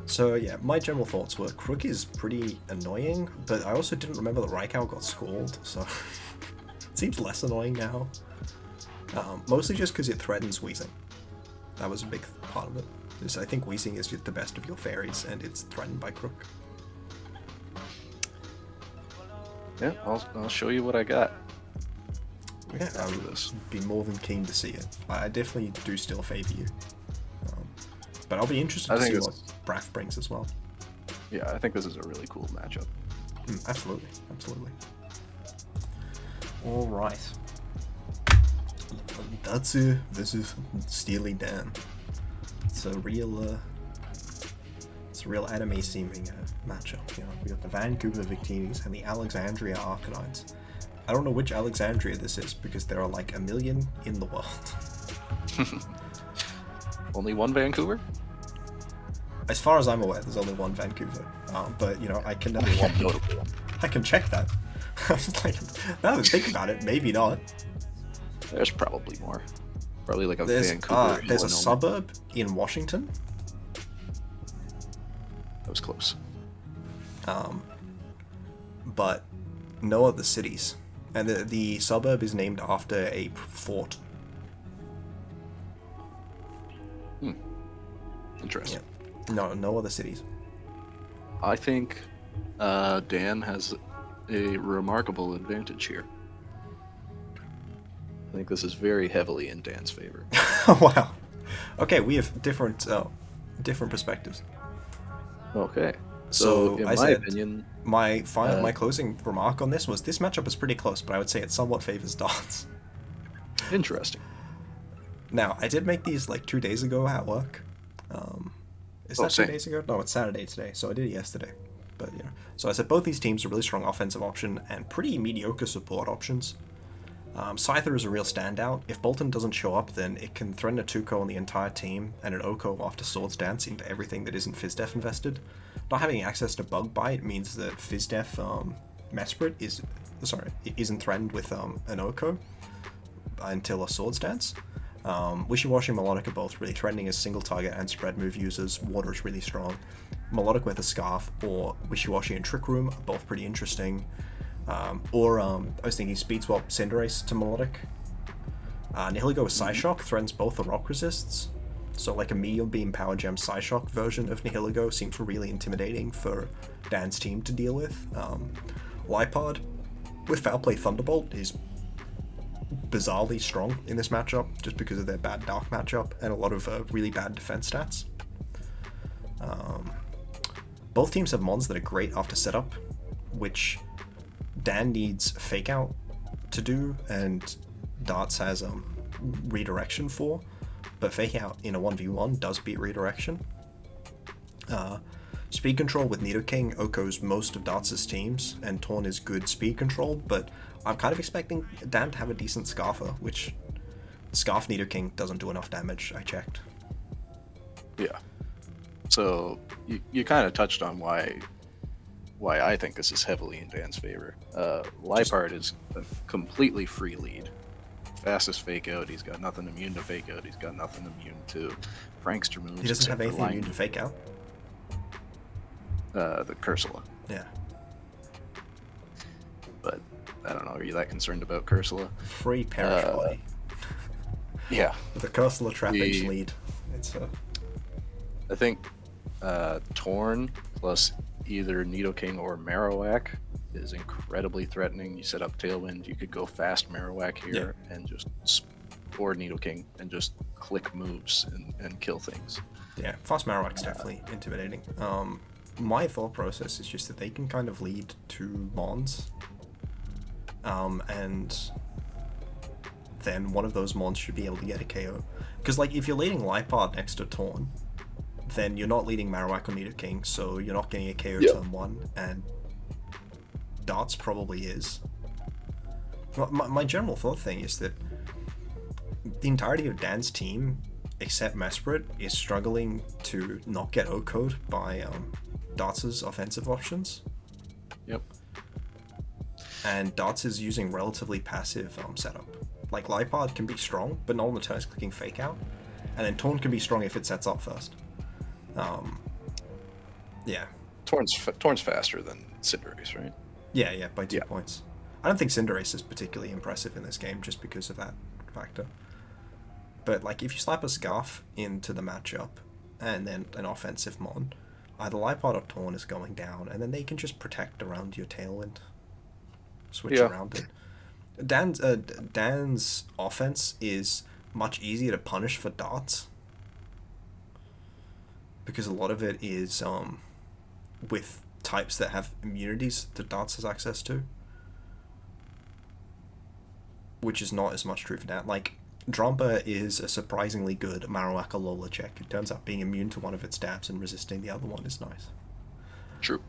So yeah, my general thoughts were Crook is pretty annoying, but I also didn't remember that Raikou got Scald, so seems less annoying now. Mostly just because it threatens Wheezing. That was a big part of it. I think Wheezing is the best of your fairies, and it's threatened by Crook. Yeah, I'll show you what I got. Yeah, I would be more than keen to see it. I definitely do still favor you. But I'll be interested to see what Braff brings as well. Yeah, I think this is a really cool matchup. Absolutely. All right. Datsu versus Steely Dan. It's a real anime seeming matchup. You know, we got the Vancouver Victinis and the Alexandria Arcanines. I don't know which Alexandria this is because there are like 1 million in the world. Only one Vancouver? As far as I'm aware, there's only one Vancouver. But you know, I can one notable one. I can check that. Like, now that I think about it, maybe not. There's probably more. Probably like Vancouver. There's a suburb in Washington. That was close. But no other cities. And the suburb is named after a fort. Interesting. Yeah. No other cities. I think Dan has a remarkable advantage here. I think this is very heavily in Dan's favor. Wow. Okay, we have different perspectives. Okay. So in my opinion, my closing remark on this was this matchup is pretty close, but I would say it somewhat favors Darts. Interesting. Now, I did make these like 2 days ago at work. Is that 2 days ago? No, it's Saturday today, so I did it yesterday. But you know, so I said both these teams are really strong offensive option and pretty mediocre support options. Scyther is a real standout. If Bolton doesn't show up, then it can threaten a 2-co on the entire team and an Oko after Swords Dance into everything that isn't FizzDef invested. Not having access to Bug Bite means that FizzDef Mesprit isn't threatened with an Oko until a Swords Dance. Wishy-Washy and Melodic are both really threatening as single target and spread move users. Water is really strong. Melodic with a Scarf or Wishy-Washy and Trick Room are both pretty interesting. I was thinking Speed Swap Cinderace to Melodic. Nihilego with Psyshock threatens both the rock resists. So like a Meteor Beam Power Gem Psyshock version of Nihilego seems really intimidating for Dan's team to deal with. Lipard with Foul Play Thunderbolt is bizarrely strong in this matchup just because of their bad Dark matchup and a lot of really bad defense stats. Both teams have mons that are great after setup, which Dan needs Fake Out to do, and Darts has Redirection for, but Fake Out in a 1v1 does beat Redirection. Speed Control with Nidoking Oko's most of Darts' teams, and Torn is good speed control, but I'm kind of expecting Dan to have a decent Scarfer, which Scarf Nidoking doesn't do enough damage, I checked. Yeah. So you kind of touched on why I think this is heavily in Dan's favor. Lipard is a completely free lead. Fastest Fake Out, he's got nothing immune to Fake Out, he's got nothing immune to Prankster moves. He doesn't have anything immune to Fake Out? The Cursula. Yeah. But, I don't know, are you that concerned about Cursula? Free Perish Body. Yeah. With a Cursula Trap Edge lead. It's I think Torn plus either Nidoking or Marowak is incredibly threatening. You set up Tailwind, you could go fast Marowak here and just or Nidoking and just click moves and kill things. Yeah, fast Marowak's definitely intimidating. My thought process is just that they can kind of lead to Mons. And then one of those Mons should be able to get a KO. Because like if you're leading Lipard next to Torn, then you're not leading Marowak or Nidoking, so you're not getting a KO turn 1, and Darts probably is. My general thought thing is that the entirety of Dan's team, except Mesprit, is struggling to not get O-code by Darts' offensive options. Yep. And Darts is using relatively passive setup. Like Lipard can be strong, but not on the turn is clicking Fake Out, and then Torn can be strong if it sets up first. Yeah. Torn's faster than Cinderace, right? Yeah, by 2 points. I don't think Cinderace is particularly impressive in this game just because of that factor. But like, if you slap a Scarf into the matchup and then an offensive Mon, either Liepard or Torn is going down, and then they can just protect around your Tailwind. Switch around it. Dan's offense is much easier to punish for darts, because a lot of it is with types that have immunities that darts has access to, which is not as much true for Dan. Like, Drompa is a surprisingly good Marowak Alola check. It turns out being immune to one of its stabs and resisting the other one is nice. True.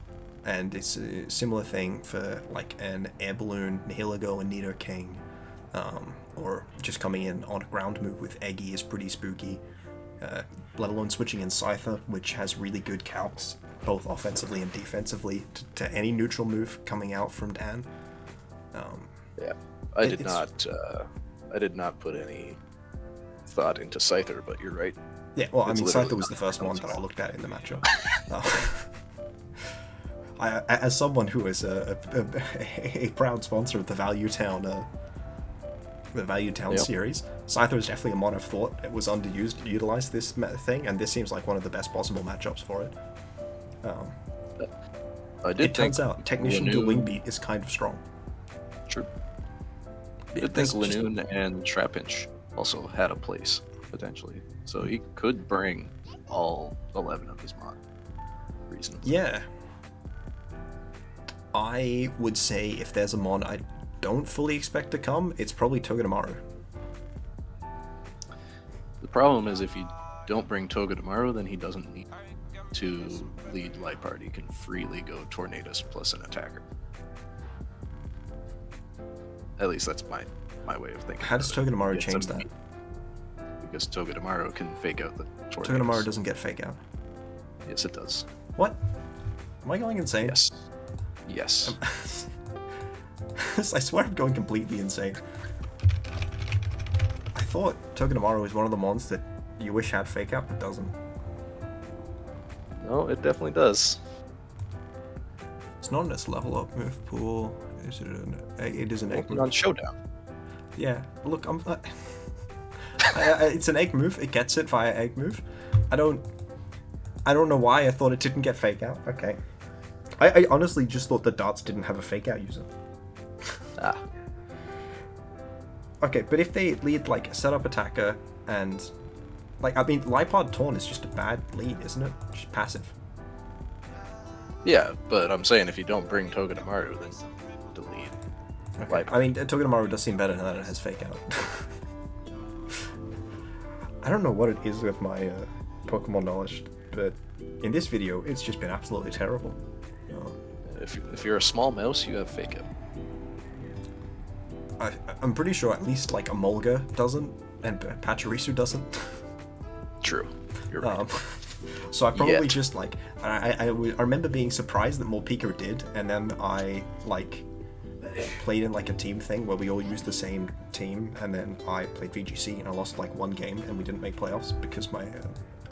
And it's a similar thing for like an Air Balloon, Nihilego, and Nidoking, or just coming in on a ground move with Eggy is pretty spooky, let alone switching in Scyther, which has really good calcs, both offensively and defensively, to any neutral move coming out from Dan. Yeah, I did not put any thought into Scyther, but you're right. Yeah, well, I mean, Scyther was the first one that I looked at in the matchup. As someone who is a proud sponsor of the Value Town series, Scyther is definitely a mon I've thought it was underused to utilize this thing, and this seems like one of the best possible matchups for it. It turns out Technician to Wingbeat is kind of strong. True. I think Linoon and Trapinch also had a place, potentially. So he could bring all 11 of his mon reasonably. Yeah. I would say if there's a mon I don't fully expect to come, it's probably Togedemaru. The problem is if you don't bring Togedemaru, then he doesn't need to lead Liepard. He can freely go Tornadus plus an attacker. At least that's my way of thinking. How does Togedemaru change that? Because Togedemaru can fake out the Tornadus. Togedemaru doesn't get fake out. Yes, it does. What? Am I going insane? Yes. I swear I'm going completely insane. I thought Togedemaru is one of the mons that you wish had fake out, but doesn't. No, it definitely does. It's not in its level up move pool. It is an egg move. On Showdown. Yeah, look, it's an egg move. It gets it via egg move. I don't know why I thought it didn't get fake out. Okay. I honestly just thought the darts didn't have a fake out user. Okay, but if they lead like a setup attacker and like, I mean, Liepard Torn is just a bad lead, isn't it? Just passive. Yeah, but I'm saying if you don't bring Togedemaru, then delete. Okay. I mean, Togedemaru does seem better now that it has fake out. I don't know what it is with my Pokemon knowledge, but in this video, it's just been absolutely terrible. If you're a small mouse, you have fake out. I'm pretty sure at least like Emolga doesn't, and Pachirisu doesn't. True. You're right. So I probably just like I remember being surprised that Morpeko did, and then I like played in like a team thing where we all used the same team, and then I played VGC and I lost like one game and we didn't make playoffs because my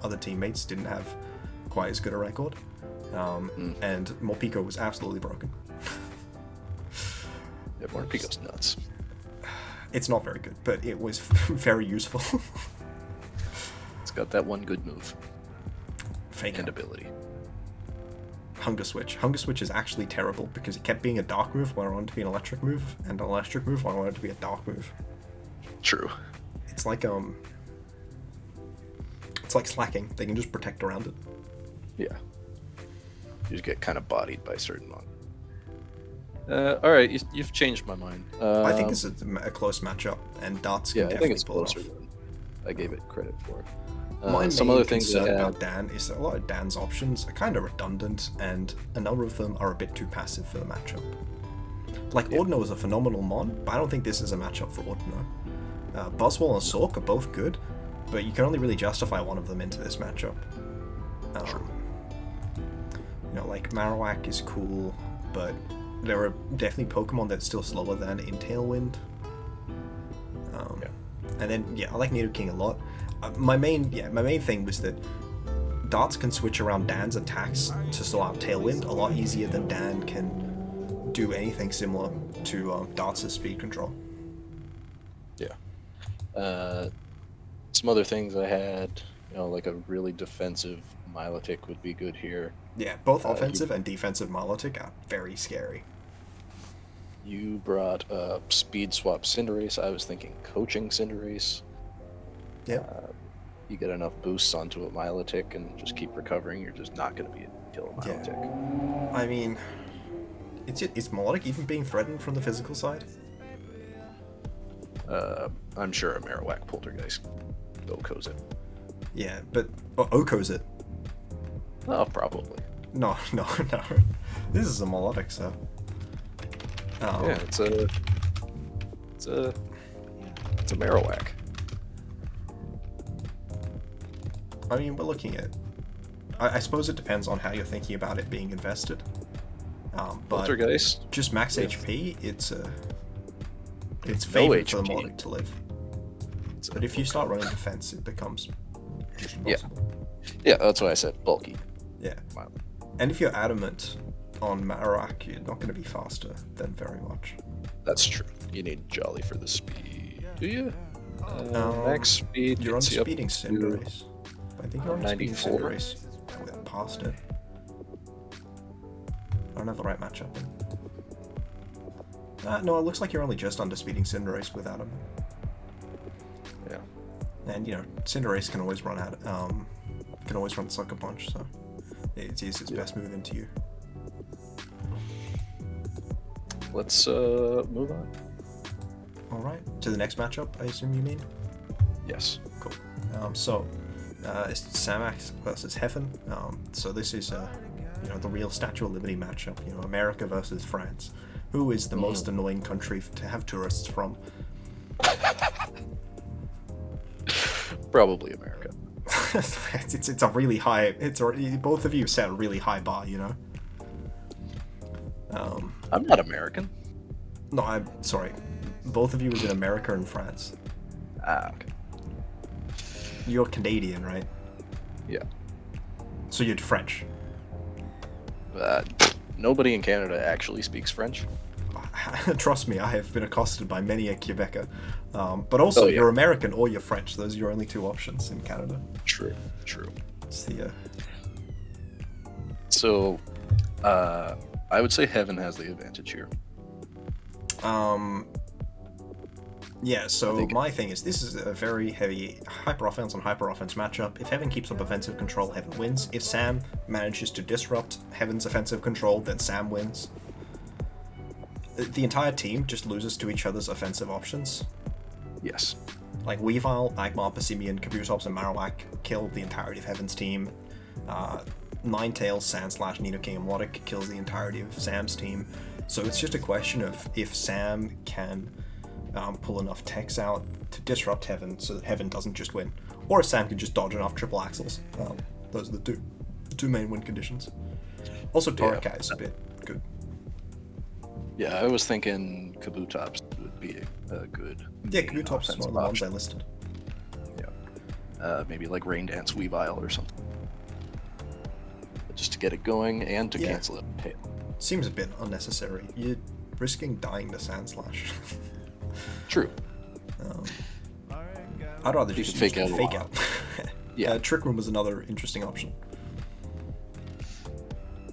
other teammates didn't have quite as good a record. And Morpeko was absolutely broken. Yeah, Morpeko's nuts. It's not very good, but it was very useful. It's got that one good move. Fake and ability. Hunger Switch. Hunger Switch is actually terrible because it kept being a dark move when I wanted it to be an electric move, and an electric move when I wanted it to be a dark move. True. It's like slacking. They can just protect around it. Yeah. You just get kind of bodied by certain mon. Alright, you've changed my mind. I think this is a close matchup, and darts can definitely pull it off. Than I gave it credit for. My some main other things concern about Dan is that a lot of Dan's options are kind of redundant, and a number of them are a bit too passive for the matchup. Like, Ordino is a phenomenal mon, but I don't think this is a matchup for Ordino. Buzzwole and Sork are both good, but you can only really justify one of them into this matchup. You know, like, Marowak is cool, but there are definitely Pokemon that's still slower than in Tailwind. And then, I like Nidoking a lot. My main thing was that darts can switch around Dan's attacks to still out Tailwind a lot easier than Dan can do anything similar to Darts' speed control. Yeah. Some other things I had, like a really defensive Milotic would be good here. Yeah, both offensive and defensive Milotic are very scary. You brought up Speed Swap Cinderace. I was thinking coaching Cinderace. Yeah. You get enough boosts onto a Milotic and just keep recovering, you're just not going to be able to kill a Milotic. Yeah. I mean, is Milotic even being threatened from the physical side? I'm sure a Marowak Poltergeist Oko's it. Yeah, but Oko's it. Oh, probably. No. This is a Milotic, so. Yeah, it's a Marowak. I mean, we're looking at. I suppose it depends on how you're thinking about it being invested. But Poltergeist, just max HP, it's no favored for the HP. Milotic to live. But if you start running defense, it becomes just impossible. Yeah, that's why I said bulky. Yeah. And if you're adamant on Marowak, you're not going to be faster than very much. That's true. You need Jolly for the speed. Do you? Max speed. You're on speeding Cinderace. I think you're on speeding 94. Cinderace. We're past it. I don't have the right matchup. No, it looks like you're only just under speeding Cinderace without him. Yeah. And Cinderace can always run can always run Sucker Punch, so it's its best move into you. Let's move on. All right, to the next matchup, I assume you mean? Yes. Cool. So it's Samax versus Heaven. So this is the real Statue of Liberty matchup. America versus France. Who is the most annoying country to have tourists from? Probably America. it's a really high. Both of you set a really high bar. I'm not American. No, I'm sorry. Both of you was in America and France. Okay. You're Canadian, right? Yeah. So you're French. Nobody in Canada actually speaks French. Trust me, I have been accosted by many a Quebecer. But also, you're American or you're French. Those are your only two options in Canada. True. It's the. So, I would say Heaven has the advantage here. Yeah, so my thing is, this is a very heavy hyper offense on hyper offense matchup. If Heaven keeps up offensive control, Heaven wins. If Sam manages to disrupt Heaven's offensive control, then Sam wins. The entire team just loses to each other's offensive options. Yes. Like Weavile, Magmar, Passimian, Kabutops, and Marowak kill the entirety of Heaven's team. Ninetales, Sandslash, Nidoking, and Milotic kills the entirety of Sam's team. So it's just a question of if Sam can pull enough techs out to disrupt Heaven so that Heaven doesn't just win. Or if Sam can just dodge enough triple axles. Those are the two main win conditions. Also, Torracat is a bit good. Yeah, I was thinking Kabutops would be a good. Yeah, Kabutops is one of the ones I listed. Yeah. Maybe like Rain Dance Weavile or something. Just to get it going and to cancel it. Hey. Seems a bit unnecessary. You're risking dying to Sandslash. True. I'd rather just fake out. Yeah. Trick Room was another interesting option.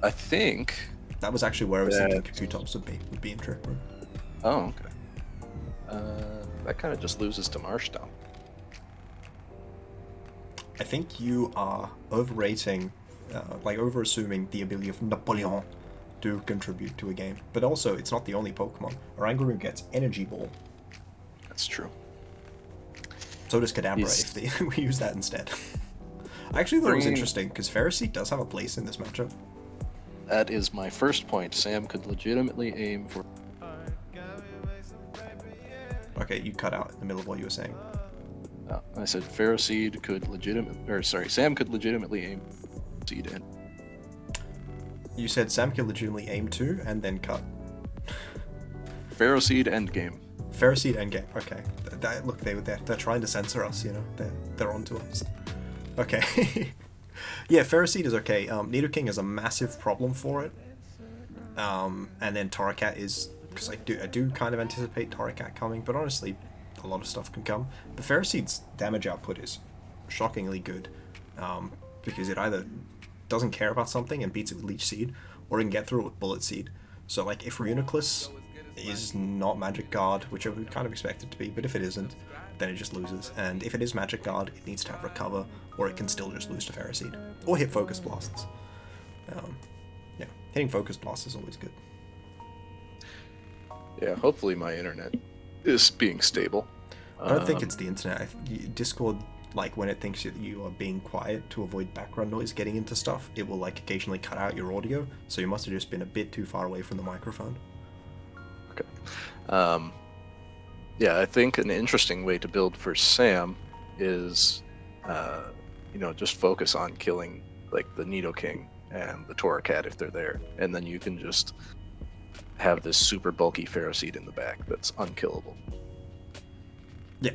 I think that was actually where I was thinking Kabutops would be in Trick Room. Oh, okay. That kind of just loses to Marshdown. I think you are overrating, overassuming the ability of Napoleon to contribute to a game. But also, it's not the only Pokemon. Oranguru gets Energy Ball. That's true. So does Kadabra if we use that instead. I actually thought it was interesting, because Ferroseed does have a place in this matchup. That is my first point. Sam could legitimately aim for... Okay, you cut out in the middle of what you were saying. I said Ferroseed could Sam could legitimately aim Seed in. You said Sam could legitimately aim to, and then cut. Ferroseed endgame. Ferroseed endgame, okay. Look, they're trying to censor us, They're onto us. Okay. Yeah, Ferroseed is okay. Nidoking is a massive problem for it. And then Torracat is, because I do kind of anticipate Torracat coming, but honestly, a lot of stuff can come. But Ferroseed's damage output is shockingly good, because it either doesn't care about something and beats it with Leech Seed, or it can get through it with Bullet Seed. So like if Reuniclus is not Magic Guard, which I would kind of expect it to be, but if it isn't, then it just loses. And if it is Magic Guard, it needs to have Recover, or it can still just lose to Ferroseed. Or hit Focus Blasts. Yeah, hitting Focus Blasts is always good. Yeah, hopefully my internet is being stable. I don't think it's the internet. Discord, like when it thinks that you are being quiet to avoid background noise getting into stuff, it will like occasionally cut out your audio, so you must have just been a bit too far away from the microphone. Okay. Yeah, I think an interesting way to build for Sam is, just focus on killing like the Nidoking and the Torracat if they're there, and then you can just have this super bulky Ferroseed in the back that's unkillable. Yeah.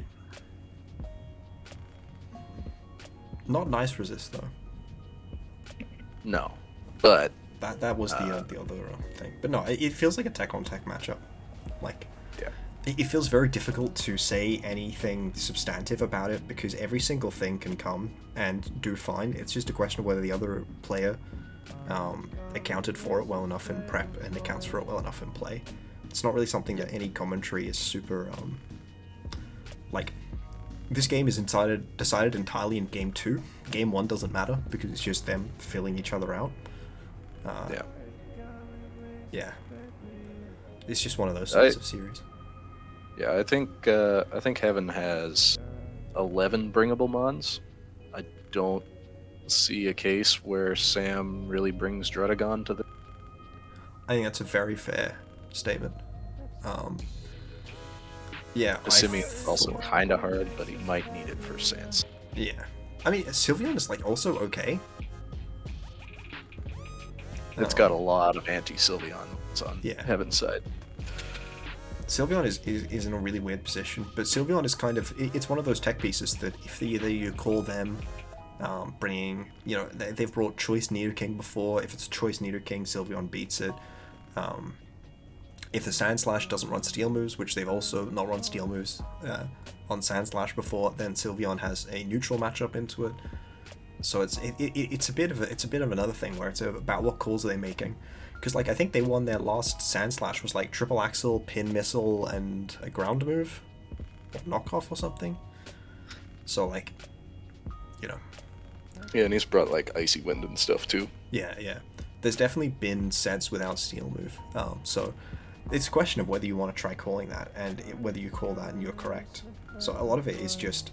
Not nice resist though. No, but that was the other thing. But no, it feels like a tech on tech matchup. Like, yeah, it feels very difficult to say anything substantive about it because every single thing can come and do fine. It's just a question of whether the other player accounted for it well enough in prep and accounts for it well enough in play. It's not really something that any commentary is super like. This game is decided entirely in Game 2. Game 1 doesn't matter because it's just them filling each other out. Yeah. It's just one of those sorts of series. Yeah, I think Heaven has 11 bringable mons. I don't see a case where Sam really brings Druddigon to the... I think that's a very fair statement. Yeah, Simeon's also kind of hard, but he might need it for Sans. Yeah. I mean, Sylveon is, like, also okay. It's got a lot of anti-Sylveon on Heaven's side. Sylveon is in a really weird position, but Sylveon is kind of... It's one of those tech pieces that if either you call them bringing... they've brought Choice Nidoking before. If it's a Choice Nidoking, Sylveon beats it. If the Sandslash doesn't run Steel moves, which they've also not run Steel moves on Sandslash before, then Sylveon has a neutral matchup into it. So it's a bit of another thing where it's about what calls are they making, because like I think they won their last Sandslash was like triple axle, pin missile, and a ground move, or knockoff or something. So like, Yeah, and he's brought like Icy Wind and stuff too. Yeah. There's definitely been sets without Steel move. So. It's a question of whether you want to try calling that, and whether you call that and you're correct. So a lot of it is just,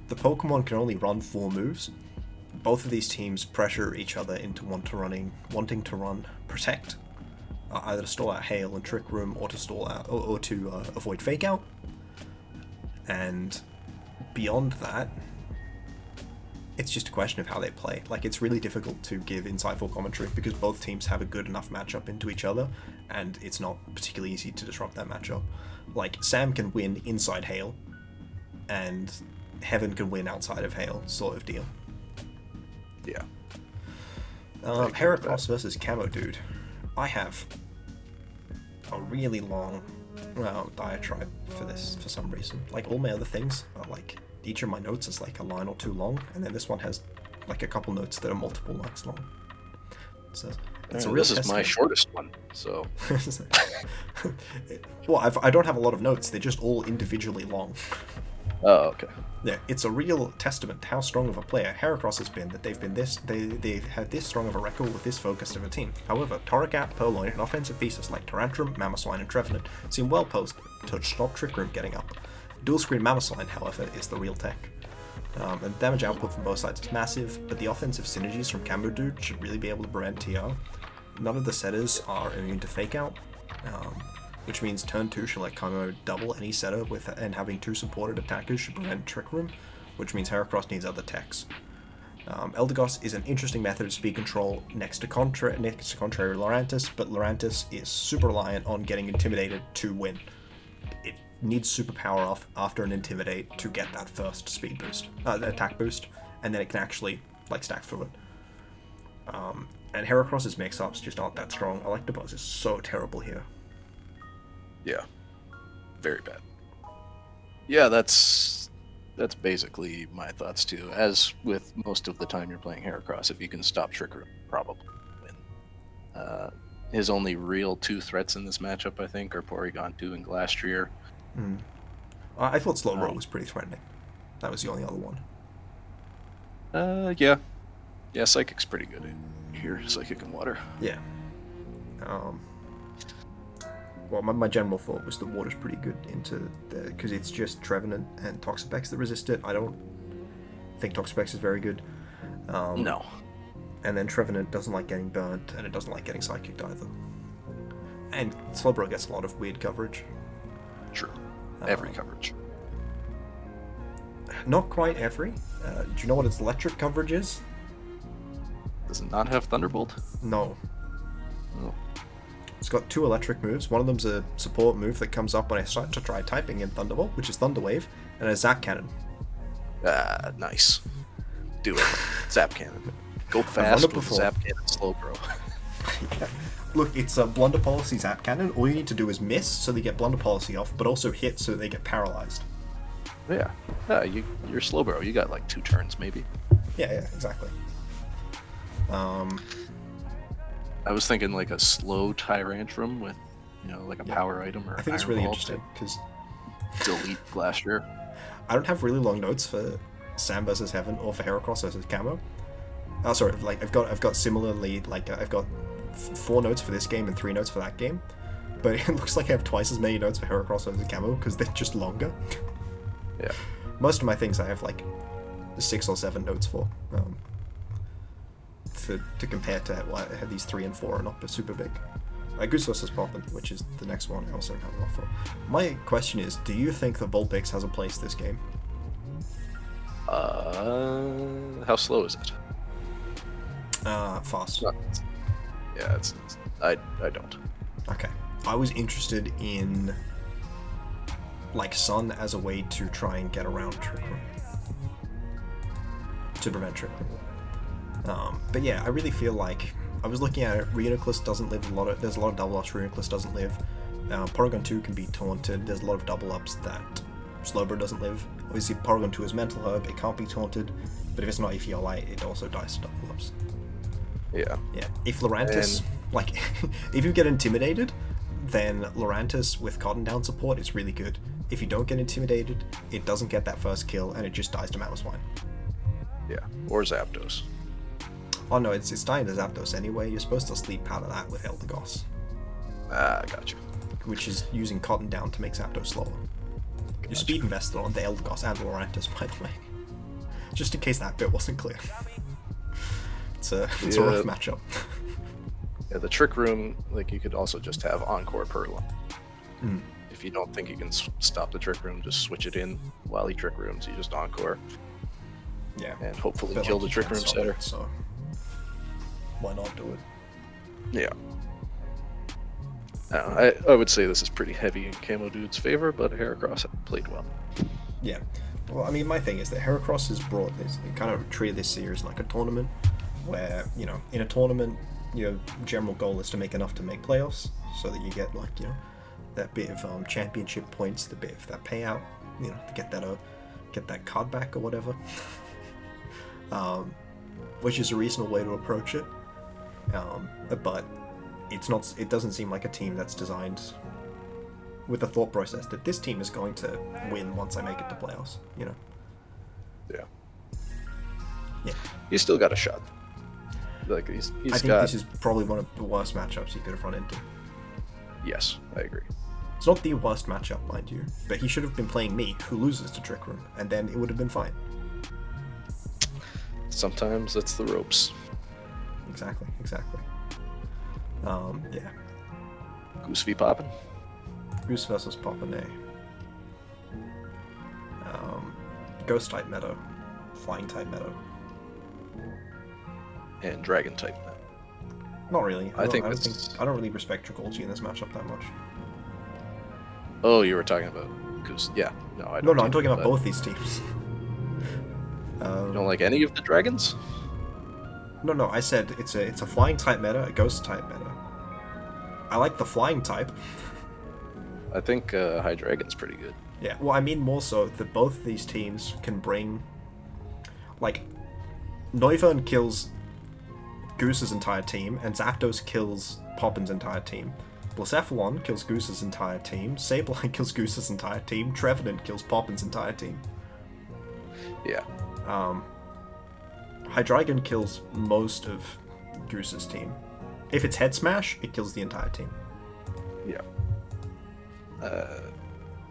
the Pokemon can only run 4 moves. Both of these teams pressure each other into wanting to run Protect, either to stall out Hail and Trick Room, or to stall out, or to avoid Fake Out. And beyond that, it's just a question of how they play. Like, it's really difficult to give insightful commentary because both teams have a good enough matchup into each other, and it's not particularly easy to disrupt that matchup. Like, Sam can win inside Hail, and Heaven can win outside of Hail, sort of deal. Yeah. Heracross versus Camo Dude. I have a really long diatribe for this for some reason. Like, all my other things are like, each of my notes is like a line or two long, and then this one has like a couple notes that are multiple lines long. So it's a real. This is my shortest one, so. Well, I don't have a lot of notes. They're just all individually long. Oh, okay. Yeah, it's a real testament to how strong of a player Heracross has been, that they've had this strong of a record with this focused of a team. However, Torracat, Purloin, and offensive pieces like Tyrantrum, Mamoswine, and Trevenant seem well posed to stop Trick Room getting up. Dual Screen Mamoswine, however, is the real tech. And damage output from both sides is massive, but the offensive synergies from Camo Dude should really be able to prevent TR. None of the setters are immune to Fake Out, which means turn 2 should let Camo double any setter and having 2 supported attackers should prevent Trick Room, which means Heracross needs other techs. Eldegoss is an interesting method of speed control next to contrary Lurantis, but Lurantis is super reliant on getting intimidated to win. It needs superpower off after an Intimidate to get that first speed boost, attack boost, and then it can actually like stack through it. And Heracross's mix-ups just aren't that strong. Electabuzz is so terrible here. Yeah. Very bad. Yeah, that's basically my thoughts too. As with most of the time you're playing Heracross, if you can stop Trick Room, probably win. His only real 2 threats in this matchup, I think, are Porygon 2 and Glastrier. I thought Slowbro was pretty threatening. That was the only other one. Yeah. Yeah, Psychic's pretty good here. Psychic and Water. Yeah. Well, my general thought was the Water's pretty good into the... Because it's just Trevenant and Toxapex that resist it. I don't think Toxapex is very good. No. And then Trevenant doesn't like getting burnt, and it doesn't like getting Psychic either. And Slowbro gets a lot of weird coverage. True. Every coverage. Not quite every. Do you know what its electric coverage is? Does it not have Thunderbolt? No. Oh. It's got 2 electric moves. One of them's a support move that comes up when I start to try typing in Thunderbolt, which is Thunder Wave, and a Zap Cannon. Nice. Do it. Zap Cannon. Go fast with Zap Cannon Slowbro. Yeah. Look, it's a Blunder Policy Zap Cannon. All you need to do is miss so they get Blunder Policy off, but also hit so they get paralyzed. Yeah. You're Slowbro. You got like 2 turns, maybe. Yeah, exactly. I was thinking like a slow Tyrantrum with, like a power item or I think it's really interesting because delete Glastrier. I don't have really long notes for Sam vs Heaven or for Heracross vs Camo. Oh, sorry, like I've got similarly, like I've got 4 notes for this game and 3 notes for that game, but it looks like I have twice as many notes for Heracross vs Camo because they're just longer. Yeah. Most of my things I have like 6 or 7 notes for to compare to what I had these 3 and 4 are not super big. Goose vs Poppin, which is the next one I also have a lot for. My question is, do you think that Vulpix has a place this game? How slow is it? Fast. Yeah, I don't. Okay. I was interested in like Sun as a way to try and get around Trick Room. To prevent Trick Room. But yeah, I really feel like I was looking at it. Reuniclus doesn't live there's a lot of double ups Reuniclus doesn't live. Porygon 2 can be taunted. There's a lot of double ups that Slowbro doesn't live. Obviously, Porygon 2 is Mental Herb. It can't be taunted, but if it's not EFLI, it also dies to double ups. Yeah. Yeah. If Lurantis, if you get intimidated, then Lurantis with Cotton Down support is really good. If you don't get intimidated, it doesn't get that first kill, and it just dies to Mamoswine. Yeah, or Zapdos. Oh no, it's dying to Zapdos anyway. You're supposed to sleep powder that with Eldegoss. Gotcha. Which is using Cotton Down to make Zapdos slower. Gotcha. You're speed invested on the Eldegoss and Lurantis, by the way. Just in case that bit wasn't clear. It's a rough matchup. Yeah, the Trick Room, like you could also just have Encore Purloin. If you don't think you can stop the Trick Room, just switch it in while he Trick Rooms. You just Encore. Yeah. And hopefully kill the Trick Room setter. So why not do it? Yeah. I would say this is pretty heavy in Camo Dude's favor, but Heracross played well. Yeah. Well, I mean, my thing is that Heracross has brought this, it kind of treated this series like a tournament, where, in a tournament, your general goal is to make enough to make playoffs, so that you get, that bit of championship points, the bit of that payout, to get that card back or whatever. Which is a reasonable way to approach it. But it doesn't seem like a team that's designed with the thought process that this team is going to win once I make it to playoffs, Yeah. Yeah. He's still got a shot. Like I think this is probably one of the worst matchups he could have run into. Yes, I agree. It's not the worst matchup, mind you, but he should have been playing me, who loses to Trick Room, and then it would have been fine. Sometimes that's the ropes. Exactly. Yeah. Goose v Poppin. Goose versus Poppin, Ghost type meta, Flying type meta, and Dragon type meta. Not really. I don't really respect Tricolgi in this matchup that much. Oh, you were talking about Goose. Yeah. No, I don't. No, I'm talking about both these teams. You don't like any of the dragons? No, I said it's a flying type meta, a ghost type meta. I like the flying type. I think Hydreigon's pretty good. Yeah, well, I mean more so that both of these teams can bring... Like, Noivern kills Goose's entire team, and Zapdos kills Poppin's entire team. Blacephalon kills Goose's entire team, Sableye kills Goose's entire team, Trevenant kills Poppin's entire team. Yeah. Hydreigon kills most of Goose's team. If it's Head Smash, it kills the entire team. Yeah.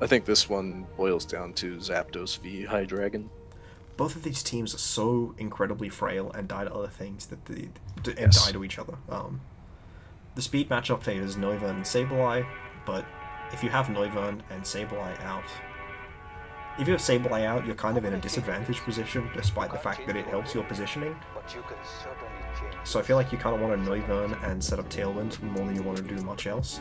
I think this one boils down to Zapdos v Hydreigon. Both of these teams are so incredibly frail and die to other things that die to each other. The speed matchup favors Noivern and Sableye, but if you have Noivern and Sableye out, if you have Sableye out, you're kind of in a disadvantaged position, despite the fact that it helps your positioning. So I feel like you kind of want to Noivern and set up Tailwind more than you want to do much else.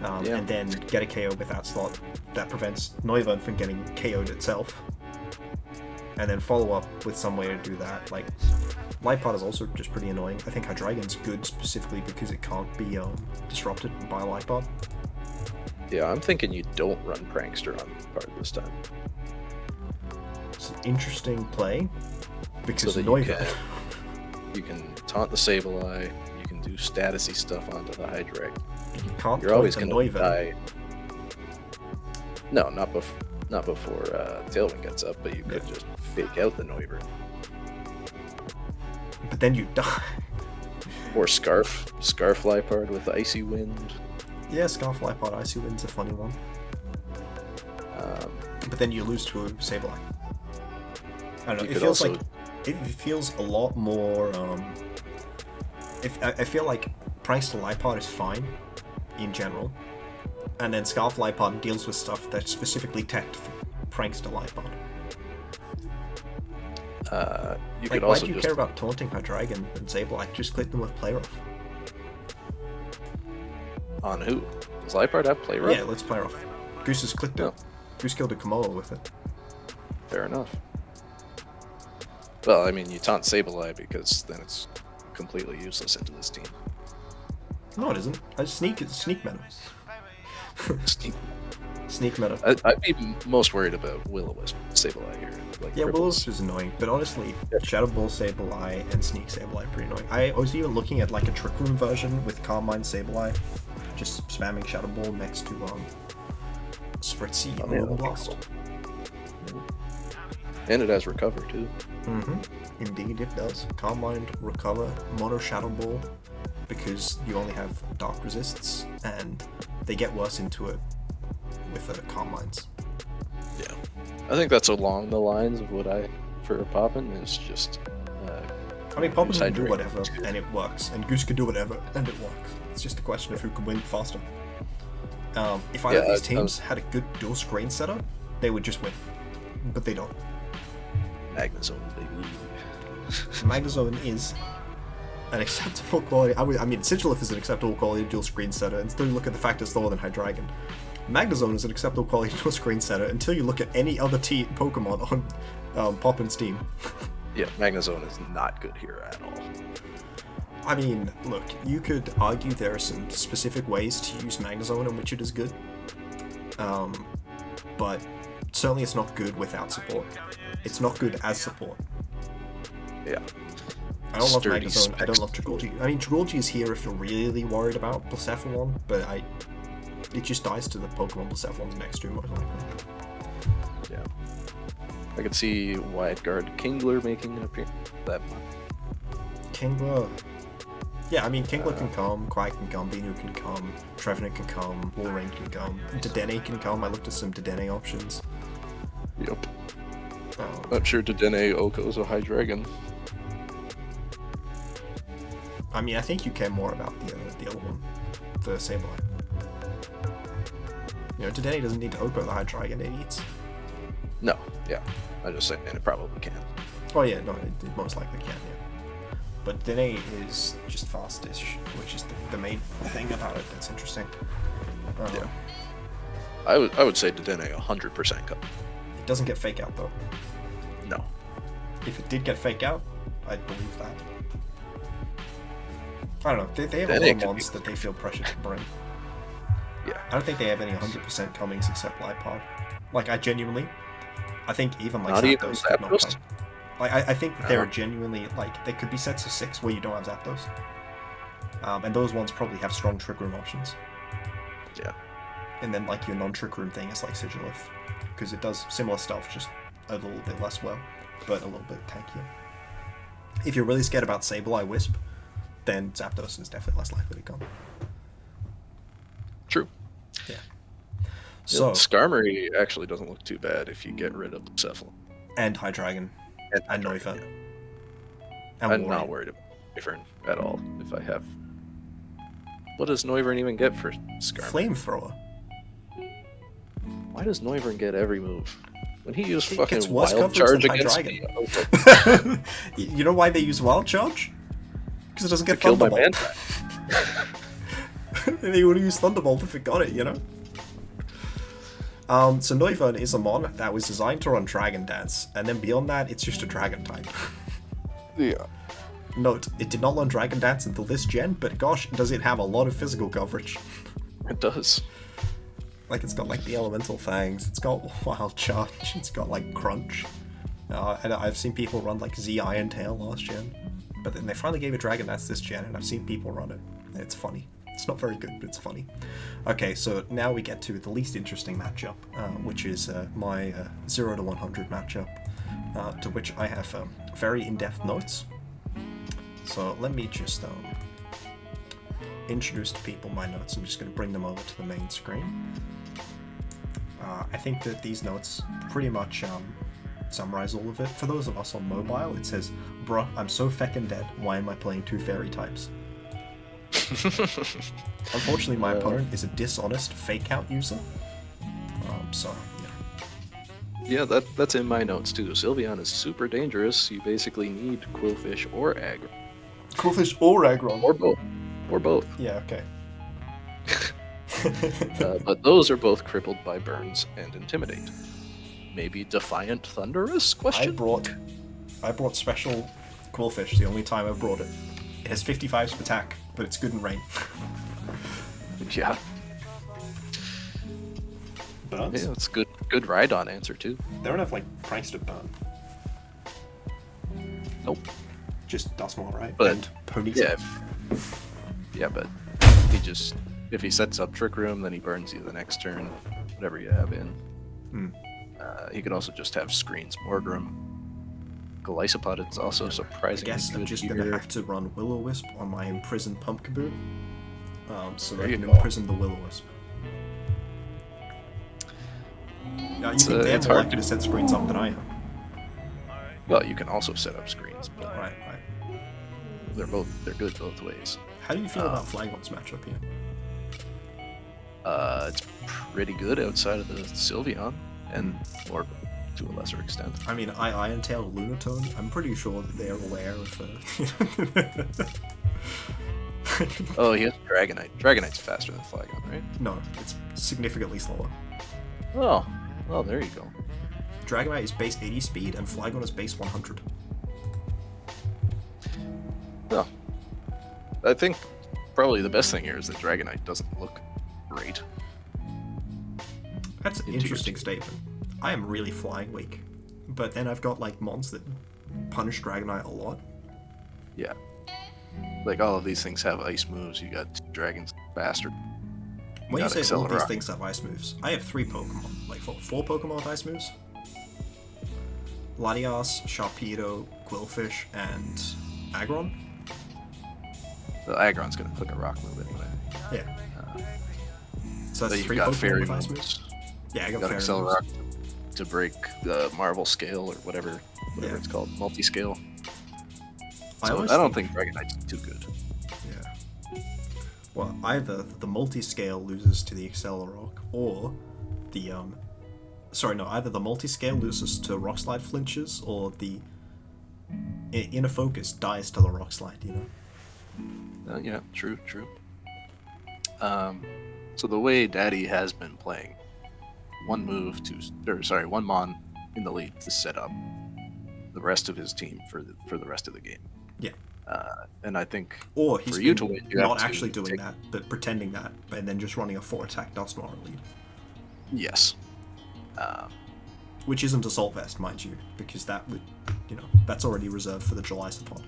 And then get a KO with that slot that prevents Noivern from getting KO'd itself. And then follow up with some way to do that. Like, Light Pod is also just pretty annoying. I think Hydreigon's good specifically because it can't be disrupted by Light Pod. Yeah, I'm thinking you don't run Prankster on part this time. It's an interesting play because so Noivern... You can taunt the Sableye, you can do statusy stuff onto the Hydreigon. You can't You're always going to Noivern. die. No, not before Tailwind gets up, but you could just fake out the Noivern. But then you die. Or Scarf Lipard with Icy Wind. Yeah, Scarf Lipard Icy Wind's a funny one. But then you lose to a Sableye. I don't know, it feels like... It feels a lot more... I feel like Prankster Lipard is fine, in general. And then Scarf Lipard deals with stuff that's specifically teched for Prankster Lipard. You like, could why also do you care about taunting Hydreigon and Sableye? Just click them with Play Rough. On who? Does Lipard have Play Rough? Yeah, let's Play Rough. Goose has clicked it. Goose killed a Komodo with it. Fair enough. Well, I mean, you taunt Sableye because then it's completely useless into this team. No, it isn't. Sneak meta. Sneak meta. I'd be most worried about Will-O-Wisp Sableye here. Like, yeah, Will-O-Wisp is annoying, but honestly, Shadow Ball Sableye and Sneak Sableye are pretty annoying. I was even looking at like a Trick Room version with Carmine Sableye, just spamming Shadow Ball next to Spritzy and Blast. And it has Recover too. Indeed, it does. Carmine, Recover, Mono Shadow Ball, because you only have Dark Resists, and they get worse into it with Carmines. Yeah. I think that's along the lines of what I for Poppin is just. I mean, Poppin can do whatever, and it works, and Goose can do whatever, and it works. It's just a question of who can win faster. If either of these teams had a good dual screen setup, they would just win, but they don't. Magnezone, baby. Magnezone is an acceptable quality. I mean, Sigilyph is an acceptable quality dual screen setter, and still look at the fact it's slower than Hydreigon. Magnezone is an acceptable quality dual screen setter until you look at any other Pokemon on Poppin's team. Yeah, Magnezone is not good here at all. I mean, look, you could argue there are some specific ways to use Magnezone in which it is good, but certainly it's not good without support. It's not good as support. Yeah. I don't love Magnezone, I don't love Trigolgi. I mean, Trigolgi is here if you're really worried about Blacephalon, but it just dies to the Pokemon Blacephalon's next to, most likely. Yeah. I could see Wide Guard Kingler making an appearance. Kingler... Yeah, I mean, Kingler can come, Quack can come, Binu can come, Trevenant can come, Walrein can come, Dedenne can come. I looked at some Dedenne options. Yep. Not sure Dedenne Oko's a Hydreigon. I mean, I think you care more about the other one, the Sableye. You know, Dedenne doesn't need to Oko the Hydreigon it eats. No, yeah. I just saying it probably can. Oh yeah, no, it most likely can, yeah. But Dedenne is just fastish, which is the main thing about it that's interesting. Yeah. I would say Dedenne 100% come. It doesn't get fake out though. No. If it did get fake out, I believe that. I don't know. They have a lot of mons that they feel pressure to bring. Yeah. I don't think they have any 100% comings except Lipod. Like, I think even like Zapdos could not come. Like, I think that there are genuinely, like, there could be sets of 6 where you don't have Zapdos. And those ones probably have strong Trick Room options. Yeah. And then, like, your non-Trick Room thing is like Sigilif. Because it does similar stuff, just a little bit less well, but a little bit tankier. If you're really scared about Sableye Wisp, then Zapdos is definitely less likely to come. True. Yeah. So Skarmory actually doesn't look too bad if you get rid of the Cephalo. And Hydreigon. And Noivern. Yeah. I'm not worried about Noivern at all. If I have... What does Noivern even get for Skarmory? Flamethrower. Why does Noivern get every move? When he used fucking Wild Charge against me... You know why they use Wild Charge? Because it doesn't get Thunderbolt. They would have used Thunderbolt if it got it, you know? So Noivern is a mon that was designed to run Dragon Dance, and then beyond that, it's just a Dragon type. Yeah. Note, it did not learn Dragon Dance until this gen, but gosh, does it have a lot of physical coverage. It does. Like, it's got, like, the Elemental Fangs, it's got Wild Charge, it's got, like, Crunch. And I've seen people run, like, Z Iron Tail last gen. But then they finally gave it Dragon Dance this gen, and I've seen people run it. And it's funny. It's not very good, but it's funny. Okay, so now we get to the least interesting matchup, which is my 0 to 100 matchup, to which I have very in-depth notes. So let me just introduce to people my notes. I'm just going to bring them over to the main screen. I think that these notes pretty much summarize all of it. For those of us on mobile, it says, "Bruh, I'm so feckin' dead. Why am I playing 2 fairy types?" Unfortunately, my opponent is a dishonest fake out user. So, yeah. Yeah, that's in my notes too. Sylveon is super dangerous. You basically need Quillfish or Aggron. Quillfish or Aggron? Or both. Or both. Yeah, okay. But those are both crippled by Burns and Intimidate. Maybe Defiant Thunderous? Question? I brought special Quillfish the only time I've brought it. It has 55 attack, but it's good in rain. Yeah. Burns? Yeah, it's good ride-on answer too. They don't have like Prankster Burn. Nope. Just Dusknoir, right? But and Ponyta. Yeah. Yeah, but if he sets up Trick Room, then he burns you the next turn, whatever you have in. He could also just have Screens Morgrim. Golisopod is also surprisingly I guess good I'm just here. going to have to run Will-O-Wisp on my imprisoned Pumpkaboo. So I can go. imprison the Will-O-Wisp. Now, you think they're more likely to set screens up than I am? Well, you can also set up screens, but Right. they're good both ways. How do you feel about Flagon's matchup here? It's pretty good outside of the Sylveon, and or to a lesser extent. I mean, I Iron Tail Lunatone. I'm pretty sure that they're aware of Oh, he has Dragonite. Dragonite's faster than Flagon, right? No, it's significantly slower. Oh, well, there you go. Dragonite is base 80 speed, and Flagon is base 100. Oh. I think probably the best thing here is that Dragonite doesn't look great. That's an interesting statement. I am really flying weak, but then I've got like mons that punish Dragonite a lot. Yeah. Like all of these things have ice moves. You got dragons faster. When you say all of these things have ice moves, I have 3 Pokemon. Like 4 Pokemon with ice moves. Latias, Sharpedo, Quillfish, and Aggron. The Aggron's gonna click a rock move anyway. Yeah. So that's you've 3 got Pokemon Fairy with ice moves. moves. Yeah, I got Fairy Accel moves. Rock to break the Marvel Scale or whatever it's called, multi-scale. So I don't think Dragonite's too good. Yeah. Well, either the multi-scale loses to the Accelerock, or the either the multi-scale loses to Rock Slide flinches, or the Inner Focus dies to the Rock Slide. You know. Yeah, true. So the way Daddy has been playing, one mon in the lead to set up. the rest of his team for the rest of the game. Yeah. And I think or he's for you to win, you not have actually to doing that, but pretending that, and then just running a 4-attack Dusknoir lead. Yes. Which isn't Assault Vest, mind you, because that would, that's already reserved for the July support.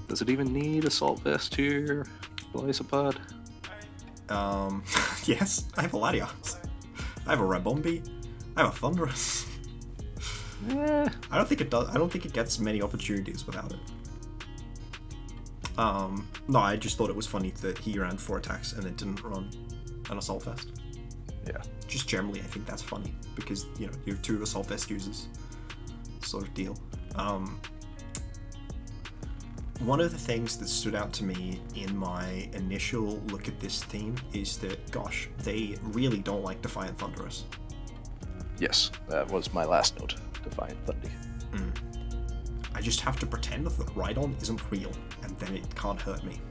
Does it even need Assault Vest here, Lysopod? Yes, I have a Latias. I have a Rabombi. I have a Thunderous. I don't think it does. I don't think it gets many opportunities without it. No, I just thought it was funny that he ran 4 attacks and then didn't run an Assault Vest. Yeah. Just generally, I think that's funny because you're 2 Assault Vest users, sort of deal. One of the things that stood out to me in my initial look at this team is that, gosh, they really don't like Defiant Thunderous. Yes, that was my last note. Defiant Thundy. I just have to pretend that Rhydon isn't real, and then it can't hurt me.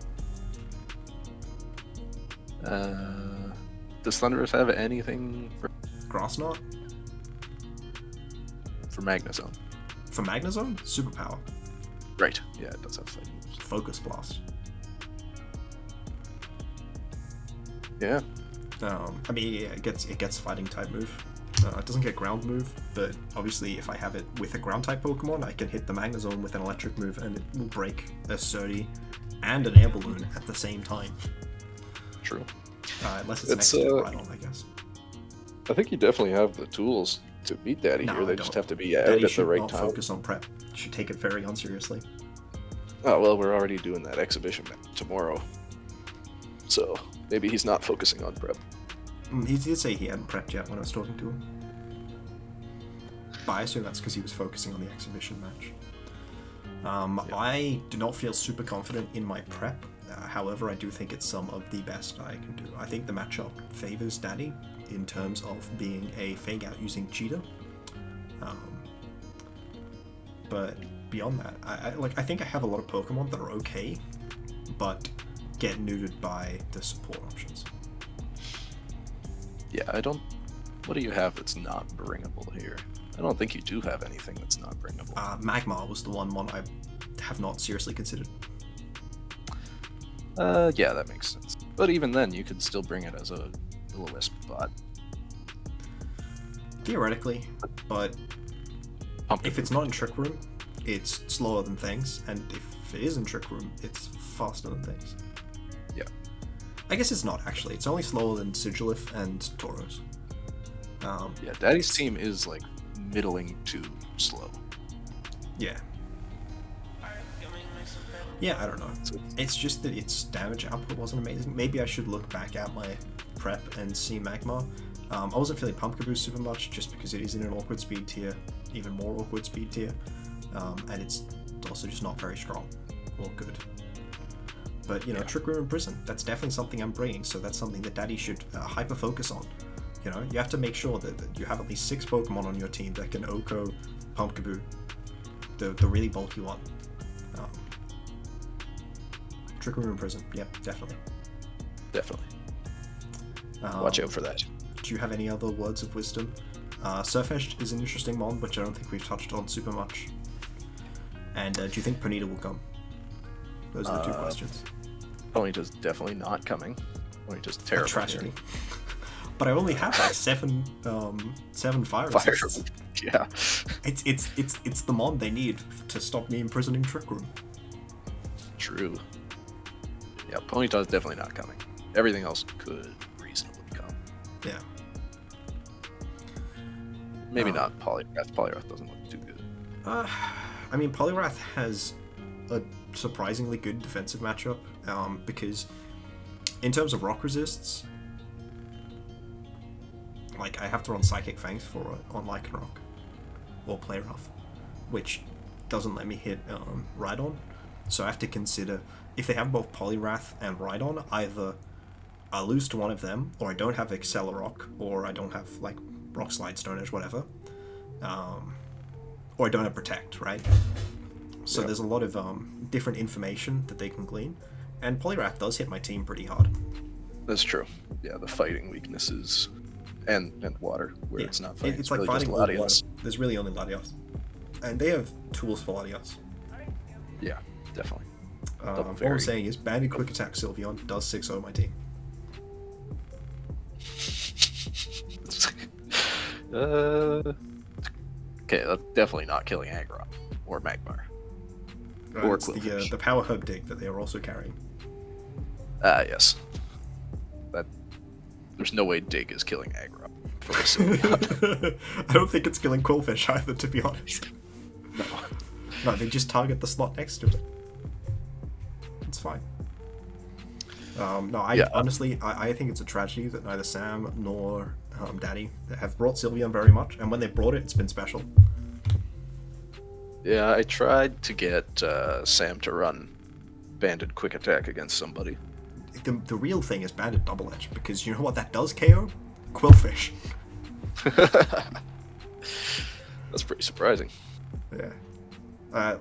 Does Thunderous have anything for Grass Knot? For Magnezone? For Magnezone? Superpower. Right, yeah, it does have fighting moves. Focus Blast. Yeah. I mean, yeah, it gets fighting type move. It doesn't get ground move, but obviously if I have it with a ground type Pokemon, I can hit the Magnezone with an electric move and it will break a Surdy and an Air Balloon at the same time. True. Unless it's next to Rhydon, I guess. I think you definitely have the tools to beat Daddy here. They just have to be out at the right time. Focus on prep. You should take it very unseriously. Oh, well, we're already doing that exhibition match tomorrow. So maybe he's not focusing on prep. He did say he hadn't prepped yet when I was talking to him. But I assume that's because he was focusing on the exhibition match. I do not feel super confident in my prep. However, I do think it's some of the best I can do. I think the matchup favors Daddy in terms of being a Fake Out using Cheetah. But beyond that, I think I have a lot of Pokemon that are okay, but get neutered by the support options. Yeah, what do you have that's not bringable here? I don't think you do have anything that's not bringable. Magmar was the one I have not seriously considered. Yeah, that makes sense. But even then, you could still bring it as a Will-O-Wisp bot. Theoretically, but if it's not in Trick Room, it's slower than things, and if it is in Trick Room, it's faster than things. Yeah. I guess it's not, actually. It's only slower than Sigilyph and Tauros. Yeah, Daddy's team is, like, middling to slow. Yeah. Yeah, I don't know. It's just that its damage output wasn't amazing. Maybe I should look back at my prep and see Magmar. I wasn't feeling Pumpkaboo super much, just because it is in an awkward speed tier, even more awkward speed tier, and it's also just not very strong or good. But, Trick Room and Prison, that's definitely something I'm bringing, so that's something that Daddy should hyper-focus on. You have to make sure that you have at least 6 Pokemon on your team that can Oko, Pumpkaboo, the really bulky one. Trick Room and Prison, yeah, definitely. Definitely. Watch out for that. Do you have any other words of wisdom? Surfetched is an interesting mon, which I don't think we've touched on super much. And do you think Ponyta will come? Those are the 2 questions. Ponyta's definitely not coming. Ponyta's terrible. A tragedy. But I only have like 7 fire resists. Yeah. It's the mon they need to stop me imprisoning Trick Room. True. Yeah, Ponyta's definitely not coming. Everything else could reasonably come. Yeah. Maybe not Poliwrath. Poliwrath doesn't look too good. I mean, Poliwrath has a surprisingly good defensive matchup, because in terms of rock resists, like, I have to run Psychic Fangs for it on Lycanroc or Play Rough, which doesn't let me hit Rhydon. So I have to consider, if they have both Poliwrath and Rhydon, either I lose to one of them, or I don't have Accelerock, or I don't have, like, Rock Slide, Stone Edge, whatever. Or I don't have Protect, right? So there's a lot of different information that they can glean. And Poliwrath does hit my team pretty hard. That's true. Yeah, the fighting weaknesses and water, where it's not fighting. It's like really fighting just all water. Latios. There's really only Latios. And they have tools for Latios. Yeah, definitely. All I'm saying is Banded Quick Attack Sylveon does 6-0 my team. Okay, that's definitely not killing Aggron or Magmar. Or it's the Power Hug Dig that they are also carrying. Yes. There's no way Dig is killing Aggron for the Sylveon. I don't think it's killing Quillfish either, to be honest. No. No, they just target the slot next to it. It's fine. Honestly, I think it's a tragedy that neither Sam nor Daddy have brought Sylveon very much, and when they brought it, it's been special. Yeah, I tried to get Sam to run Banded Quick Attack against somebody. The real thing is Banded Double Edge, because you know what that does, KO? Quillfish. That's pretty surprising. Yeah.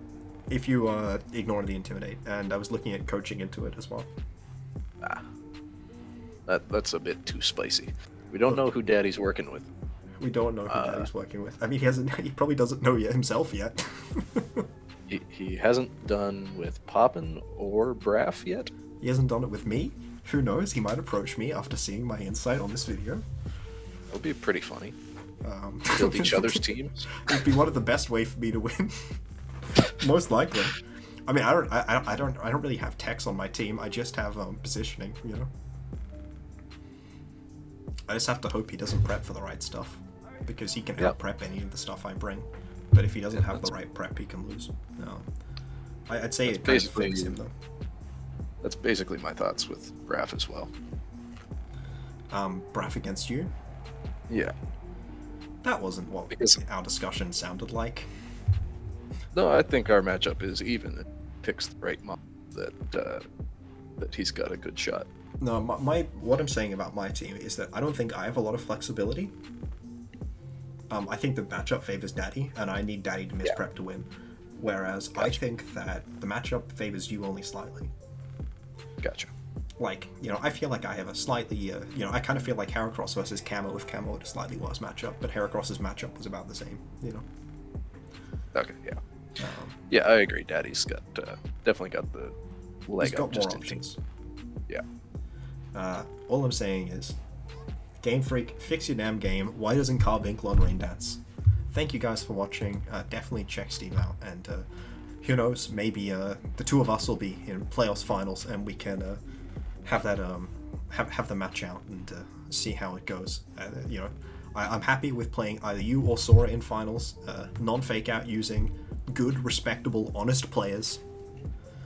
If you ignore the Intimidate, and I was looking at coaching into it as well. That's a bit too spicy. We don't know who Daddy's working with. We don't know who Daddy's working with. I mean, he probably doesn't know himself yet. he hasn't done with Poppin or Braff yet. He hasn't done it with me. Who knows? He might approach me after seeing my insight on this video. It'll be pretty funny. Build each other's teams. It'd be one of the best ways for me to win. Most likely. I mean, I don't really have techs on my team. I just have positioning. You know. I just have to hope he doesn't prep for the right stuff, because he can out prep any of the stuff I bring. But if he doesn't have the right prep, he can lose. I'd say it kind of flips him though. That's basically my thoughts with Braff as well. Braff against you? Yeah. That wasn't what our discussion sounded like. No, I think our matchup is even. It picks the right mob that he's got a good shot. No, what I'm saying about my team is that I don't think I have a lot of flexibility. I think the matchup favors Daddy, and I need Daddy to misprep to win. Whereas I think that the matchup favors you only slightly. Gotcha. Like, I feel like I have a slightly, I kind of feel like Heracross versus Camo, with Camo at a slightly worse matchup, but Heracross's matchup was about the same, Okay, yeah. Yeah, I agree. Daddy's got definitely got the leg up. He's got more options. Yeah. All I'm saying is, Game Freak, fix your damn game. Why doesn't Carbink Rain Dance? Thank you guys for watching. Definitely check Steve out, and who knows, maybe the two of us will be in playoffs finals, and we can have that have the match out and see how it goes. I'm happy with playing either you or Sora in finals, non-fake out, using good, respectable, honest players.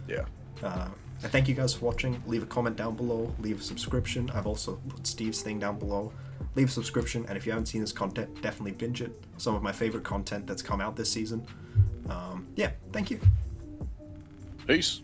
Yeah. And thank you guys for watching. Leave a comment down below. Leave a subscription. I've also put Steve's thing down below. Leave a subscription, and if you haven't seen this content, definitely binge it. Some of my favorite content that's come out this season. Yeah, thank you. Peace.